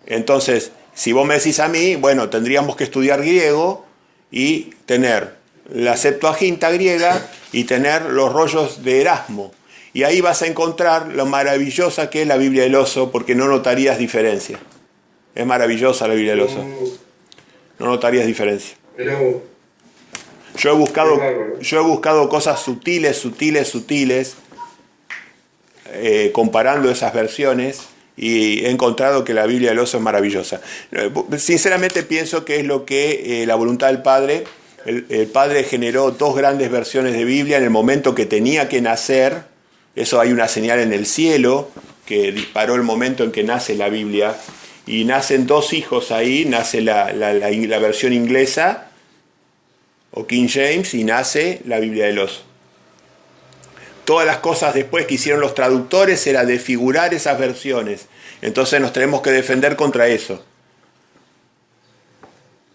Entonces, si vos me decís a mí, bueno, tendríamos que estudiar griego y tener la Septuaginta griega y tener los rollos de Erasmo. Y ahí vas a encontrar lo maravillosa que es la Biblia del Oso, porque no notarías diferencia. Es maravillosa la Biblia del Oso. No notarías diferencia. Yo he buscado cosas sutiles, comparando esas versiones, y he encontrado que la Biblia del Oso es maravillosa. Sinceramente pienso que es lo que la voluntad del Padre. El Padre generó dos grandes versiones de Biblia en el momento que tenía que nacer. Eso hay una señal en el cielo que disparó el momento en que nace la Biblia. Y nacen dos hijos ahí, nace la versión inglesa o King James y nace la Biblia del Oso. Todas las cosas después que hicieron los traductores era desfigurar esas versiones. Entonces nos tenemos que defender contra eso.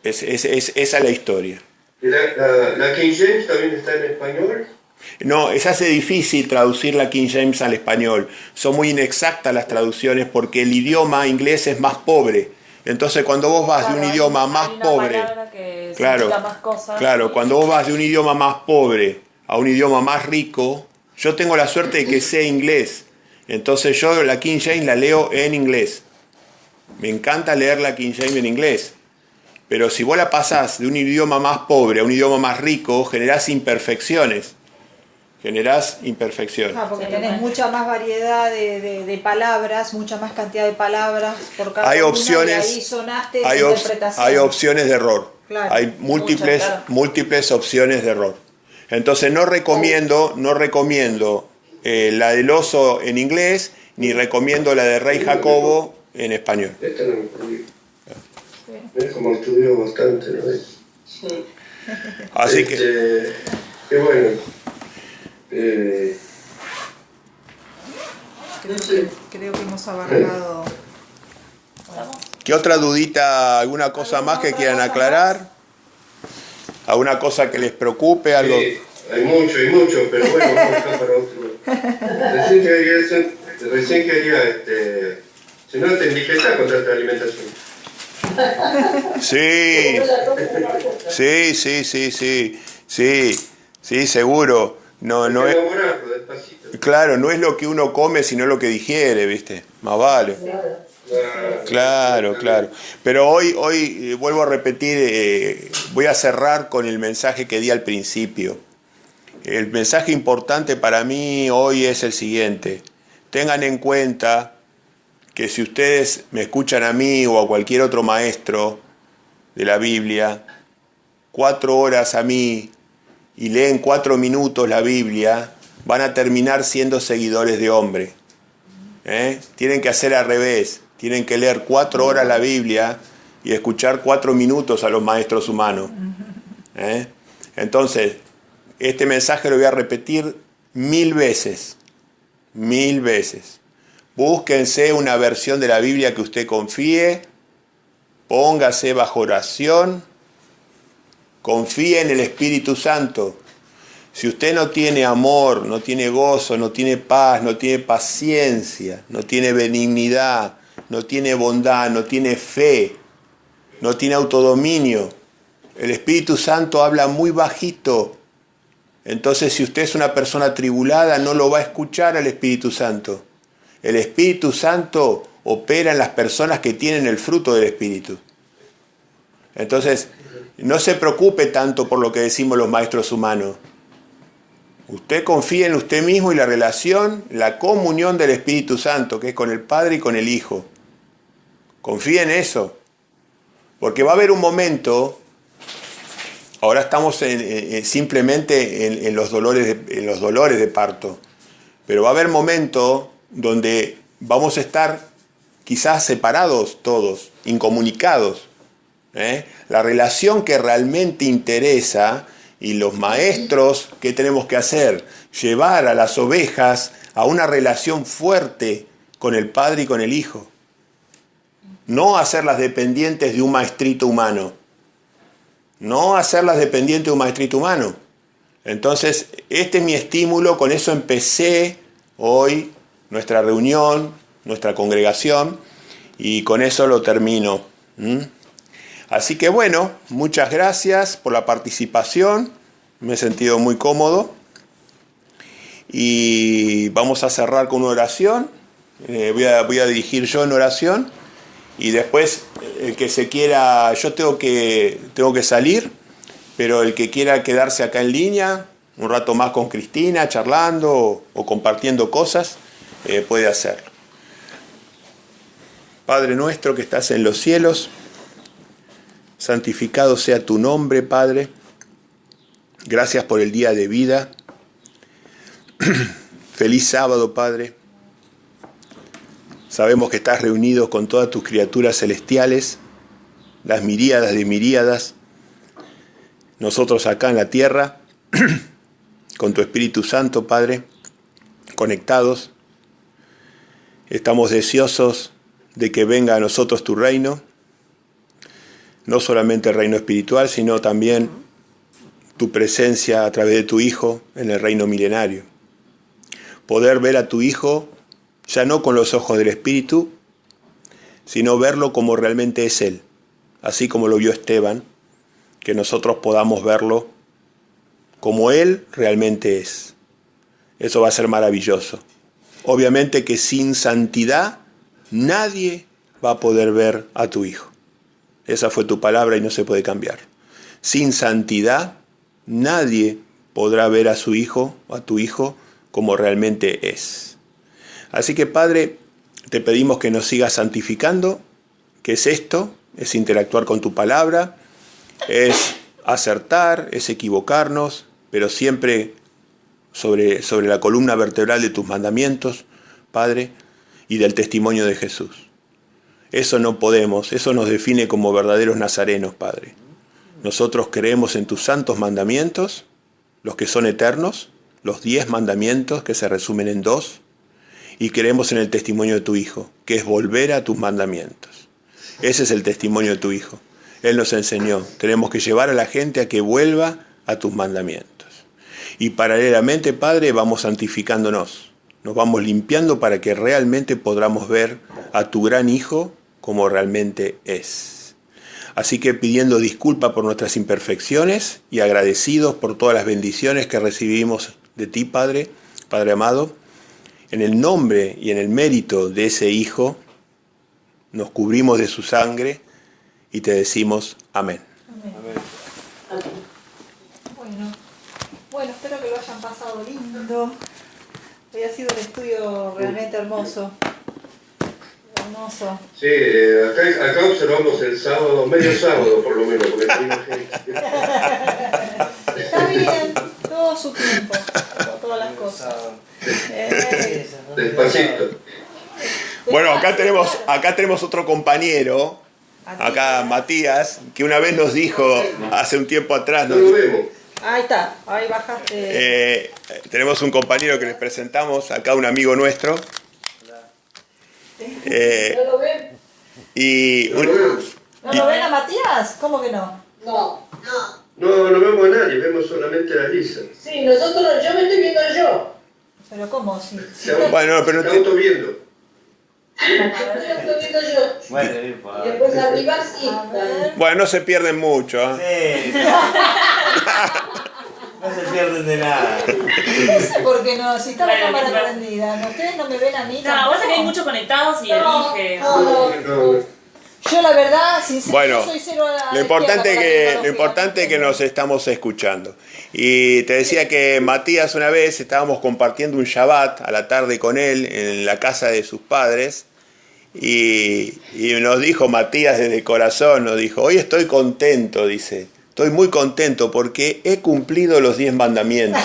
Esa es la historia. ¿Y la King James también está en español? No, se hace difícil traducir la King James al español. Son muy inexactas las traducciones porque el idioma inglés es más pobre. Entonces cuando vos vas de un idioma más pobre, cuando vos vas de un idioma más pobre a un idioma más rico, yo tengo la suerte de que sé inglés. Entonces yo la King James la leo en inglés. Me encanta leer la King James en inglés. Pero si vos la pasás de un idioma más pobre a un idioma más rico, generás imperfecciones. Porque tenés mucha más variedad de palabras, mucha más cantidad de palabras por cada hay una, opciones, y ahí sonaste hay opciones de error. Claro. Hay múltiples opciones de error. Entonces no recomiendo la del Oso en inglés, ni recomiendo la de Rey Jacobo en español. Esta no me perdí. Es como estudió bastante, ¿no? Sí. Así que... Qué bueno. Creo que hemos abarcado. ¿Qué otra dudita, alguna cosa más que quieran aclarar? ¿Alguna cosa que les preocupe? ¿Algo? Sí, hay mucho, pero bueno, vamos a dejar para otro. Recién quería, si no te enriquetas con tanta alimentación. Sí, seguro. No es, claro, no es lo que uno come, sino lo que digiere, ¿viste? Más vale. Claro. Pero hoy vuelvo a repetir, voy a cerrar con el mensaje que di al principio. El mensaje importante para mí hoy es el siguiente. Tengan en cuenta que si ustedes me escuchan a mí o a cualquier otro maestro de la Biblia, 4 horas a mí y leen 4 minutos la Biblia, van a terminar siendo seguidores de hombre. Tienen que hacer al revés. Tienen que leer 4 horas la Biblia y escuchar 4 minutos a los maestros humanos. Entonces, este mensaje lo voy a repetir 1000 veces. 1000 veces. Búsquense una versión de la Biblia que usted confíe. Póngase bajo oración. Confíe en el Espíritu Santo. Si usted no tiene amor, no tiene gozo, no tiene paz, no tiene paciencia, no tiene benignidad, no tiene bondad, no tiene fe, no tiene autodominio, el Espíritu Santo habla muy bajito. Entonces, si usted es una persona tribulada, no lo va a escuchar al Espíritu Santo. El Espíritu Santo opera en las personas que tienen el fruto del Espíritu. Entonces, no se preocupe tanto por lo que decimos los maestros humanos. Usted confía en usted mismo y la relación, la comunión del Espíritu Santo, que es con el Padre y con el Hijo. Confía en eso. Porque va a haber un momento, ahora estamos simplemente en los dolores de parto, pero va a haber momento donde vamos a estar quizás separados todos, incomunicados. La relación que realmente interesa, y los maestros, ¿qué tenemos que hacer? Llevar a las ovejas a una relación fuerte con el Padre y con el Hijo. No hacerlas dependientes de un maestrito humano. Entonces, este es mi estímulo, con eso empecé hoy nuestra reunión, nuestra congregación, y con eso lo termino. Así que bueno, muchas gracias por la participación. me he sentido muy cómodo. Y vamos a cerrar con una oración. Voy a dirigir yo en oración. Y después, el que se quiera, yo tengo que salir, pero el que quiera quedarse acá en línea, un rato más con Cristina, charlando o compartiendo cosas, puede hacerlo. Padre nuestro que estás en los cielos, santificado sea tu nombre, Padre. Gracias por el día de vida. Feliz sábado, Padre. Sabemos que estás reunido con todas tus criaturas celestiales, las miríadas de miríadas, nosotros acá en la tierra, con tu Espíritu Santo, Padre, conectados. Estamos deseosos de que venga a nosotros tu reino, no solamente el reino espiritual, sino también tu presencia a través de tu Hijo en el reino milenario. Poder ver a tu Hijo ya no con los ojos del Espíritu, sino verlo como realmente es Él, así como lo vio Esteban, que nosotros podamos verlo como Él realmente es. Eso va a ser maravilloso. Obviamente que sin santidad nadie va a poder ver a tu Hijo. Esa fue tu palabra y no se puede cambiar. Sin santidad nadie podrá ver a su Hijo o a tu Hijo como realmente es. Así que, Padre, te pedimos que nos sigas santificando. ¿Qué es esto? Es interactuar con tu palabra, es acertar, es equivocarnos, pero siempre sobre la columna vertebral de tus mandamientos, Padre, y del testimonio de Jesús. Eso no podemos, eso nos define como verdaderos nazarenos, Padre. Nosotros creemos en tus santos mandamientos, los que son eternos, los 10 mandamientos que se resumen en 2, y creemos en el testimonio de tu Hijo, que es volver a tus mandamientos. Ese es el testimonio de tu Hijo. Él nos enseñó, tenemos que llevar a la gente a que vuelva a tus mandamientos. Y paralelamente, Padre, vamos santificándonos, nos vamos limpiando para que realmente podamos ver a tu gran Hijo como realmente es. Así que pidiendo disculpas por nuestras imperfecciones y agradecidos por todas las bendiciones que recibimos de ti, Padre, Padre amado, en el nombre y en el mérito de ese Hijo, nos cubrimos de su sangre y te decimos amén. Amén. Bueno, espero que lo hayan pasado lindo. Hoy ha sido un estudio realmente hermoso. Hermoso. Sí, acá observamos el sábado, medio sábado por lo menos, porque tenemos gente. Está bien, todo su tiempo, como todas las cosas. Despacito. Bueno, acá tenemos otro compañero, acá Matías, que una vez nos dijo, hace un tiempo atrás, No lo vemos. Ahí está, ahí bajaste. tenemos un compañero que les presentamos, acá un amigo nuestro. ¿No lo ven? Y ¿No lo ven a Matías? ¿Cómo que no? No. No vemos a nadie, vemos solamente a Lisa. Sí, yo me estoy viendo yo. ¿Pero cómo? Si bueno, pero Se auto-viendo. Yo lo estoy viendo yo. Bueno, Y después arriba sí. A ver. bueno, no se pierden mucho. sí. No se pierden de nada. No sé por qué no, si está la Bueno, cámara claro. prendida. ¿No? ¿Ustedes no me ven a mí? No, tampoco? pasa que hay muchos conectados y No, elige. No. Yo la verdad, sinceramente, Bueno, soy cero a la lo importante izquierda lo importante es que nos estamos escuchando. Y te decía que Matías una vez estábamos compartiendo un Shabbat a la tarde con él en la casa de sus padres y nos dijo Matías desde el corazón, nos dijo, hoy estoy contento, dice, estoy muy contento porque he cumplido los 10 mandamientos.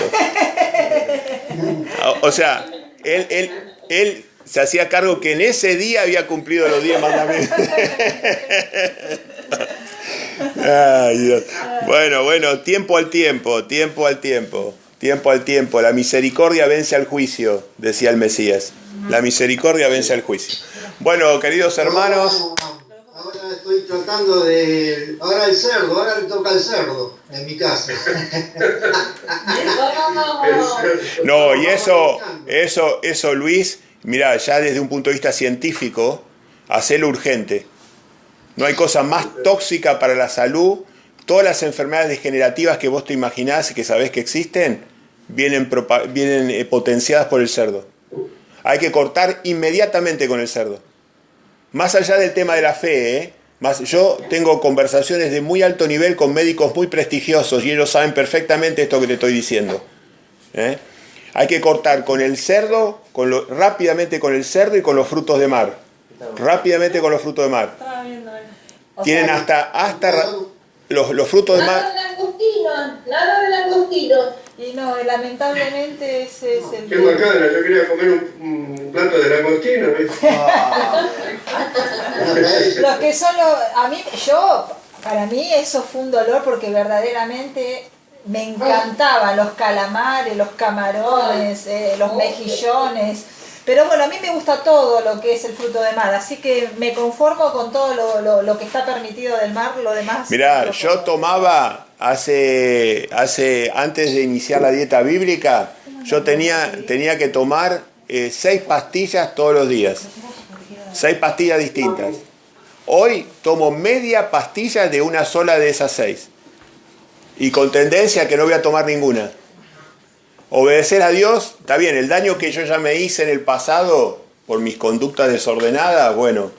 O sea, él se hacía cargo que en ese día había cumplido los 10 mandamientos. Ay, Dios. Bueno, tiempo al tiempo. La misericordia vence al juicio, decía el Mesías. La misericordia vence al juicio. Bueno, queridos hermanos. Ahora estoy tratando de... ahora le toca el cerdo en mi casa. No, y eso, Luis, mirá, ya desde un punto de vista científico, hacelo urgente. No hay cosa más tóxica para la salud Todas las enfermedades degenerativas que vos te imaginás y que sabés que existen, vienen potenciadas por el cerdo. Hay que cortar inmediatamente con el cerdo. Más allá del tema de la fe, yo tengo conversaciones de muy alto nivel con médicos muy prestigiosos y ellos saben perfectamente esto que te estoy diciendo. Hay que cortar con el cerdo, rápidamente con el cerdo y con los frutos de mar. Rápidamente con los frutos de mar. Tienen hasta los frutos de mar. Nada de langostino. Y no, lamentablemente ese es el... Qué bacana, yo quería comer un plato de langostino. Los que son para mí eso fue un dolor porque verdaderamente me encantaban los calamares, los camarones, los mejillones. Pero bueno, a mí me gusta todo lo que es el fruto de mar, así que me conformo con todo lo que está permitido del mar, lo demás... Mirá, yo tomaba antes de iniciar la dieta bíblica, yo tenía que tomar 6 pastillas todos los días. 6 pastillas distintas. Hoy tomo media pastilla de una sola de esas 6. Y con tendencia a que no voy a tomar ninguna. Obedecer a Dios, está bien, el daño que yo ya me hice en el pasado por mis conductas desordenadas, bueno,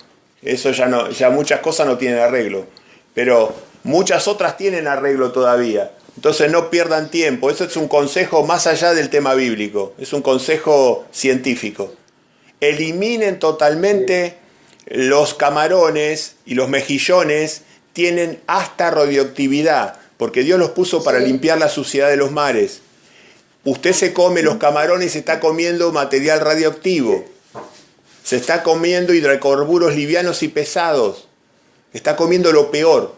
eso ya muchas cosas no tienen arreglo, pero muchas otras tienen arreglo todavía. Entonces no pierdan tiempo, eso es un consejo más allá del tema bíblico, es un consejo científico. Eliminen totalmente los camarones y los mejillones, tienen hasta radioactividad, porque Dios los puso para limpiar la suciedad de los mares. Usted se come los camarones y se está comiendo material radioactivo. Se está comiendo hidrocarburos livianos y pesados. Está comiendo lo peor.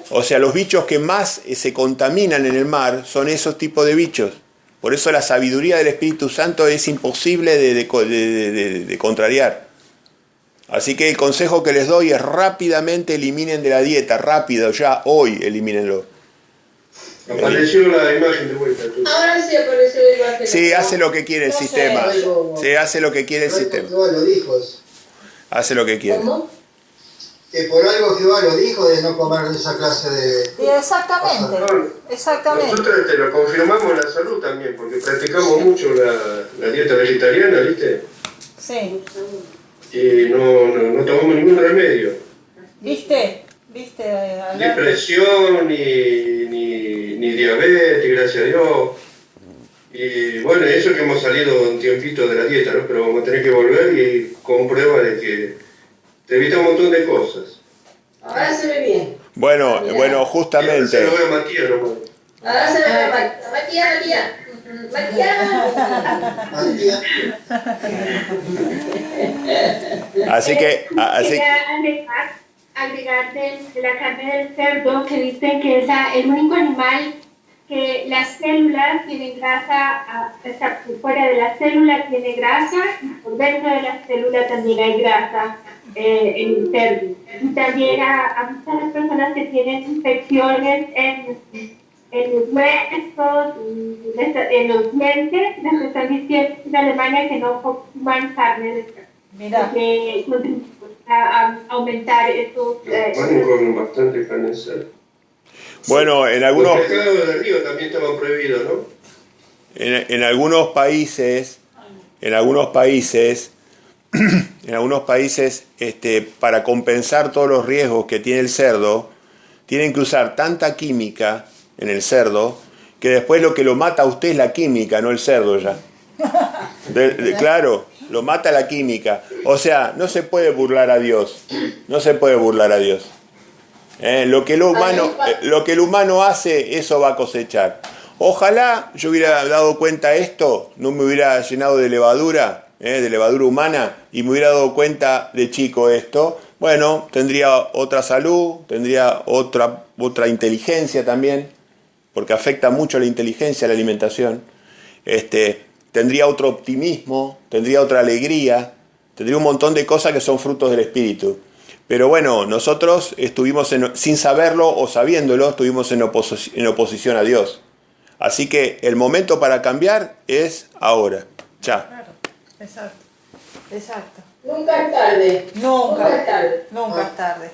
O sea, los bichos que más se contaminan en el mar son esos tipos de bichos. Por eso la sabiduría del Espíritu Santo es imposible de contrariar. Así que el consejo que les doy es rápidamente eliminen de la dieta. Rápido, ya hoy elimínenlo. Apareció la imagen de vuelta. Ahora sí apareció la imagen. Sí, hace lo que quiere el sistema. Sí, hace lo que quiere el sistema. Jehová lo dijo eso. Hace lo que quiere. ¿Cómo? Que por algo Jehová lo dijo de no comer de esa clase de... Exactamente, exactamente. Nosotros lo confirmamos en la salud también, porque practicamos mucho la dieta vegetariana, ¿viste? Sí. Y no tomamos ningún remedio. ¿Viste, Ni presión, ni diabetes, gracias a Dios. Y bueno, eso que hemos salido un tiempito de la dieta, ¿no? Pero vamos a tener que volver y con prueba de que te evita un montón de cosas. Ahora se ve bien. Bueno, Se justamente. lo veo a Matías, ¿no? Ahora se ve Matías. Así que, Quería agregar de la carne del cerdo, que dicen que es el único animal que las células tienen grasa, fuera de la célula tiene grasa y por dentro de la célula también hay grasa en el cerdo. Y también a muchas personas que tienen infecciones en los huesos, en los dientes, les están diciendo en Alemania que no consuman carne de cerdo. Mira. Que contribuye a aumentar estos... Con bastante carne de cerdo. bueno, en algunos... Los pescados del río también estaban prohibidos, ¿no? En algunos países, para compensar todos los riesgos que tiene el cerdo, tienen que usar tanta química en el cerdo que después lo que lo mata a usted es la química, no el cerdo ya. Claro, lo mata la química. O sea, no se puede burlar a Dios. No se puede burlar a Dios. Lo que el humano hace, eso va a cosechar. Ojalá yo hubiera dado cuenta de esto, no me hubiera llenado de levadura humana, y me hubiera dado cuenta de chico esto. Bueno, tendría otra salud, tendría otra inteligencia también, porque afecta mucho la inteligencia, la alimentación. Tendría otro optimismo, tendría otra alegría, tendría un montón de cosas que son frutos del Espíritu. Pero bueno, nosotros estuvimos, sin saberlo o sabiéndolo, estuvimos en oposición a Dios. Así que el momento para cambiar es ahora. Ya. Claro, exacto. Nunca es tarde. Nunca es tarde.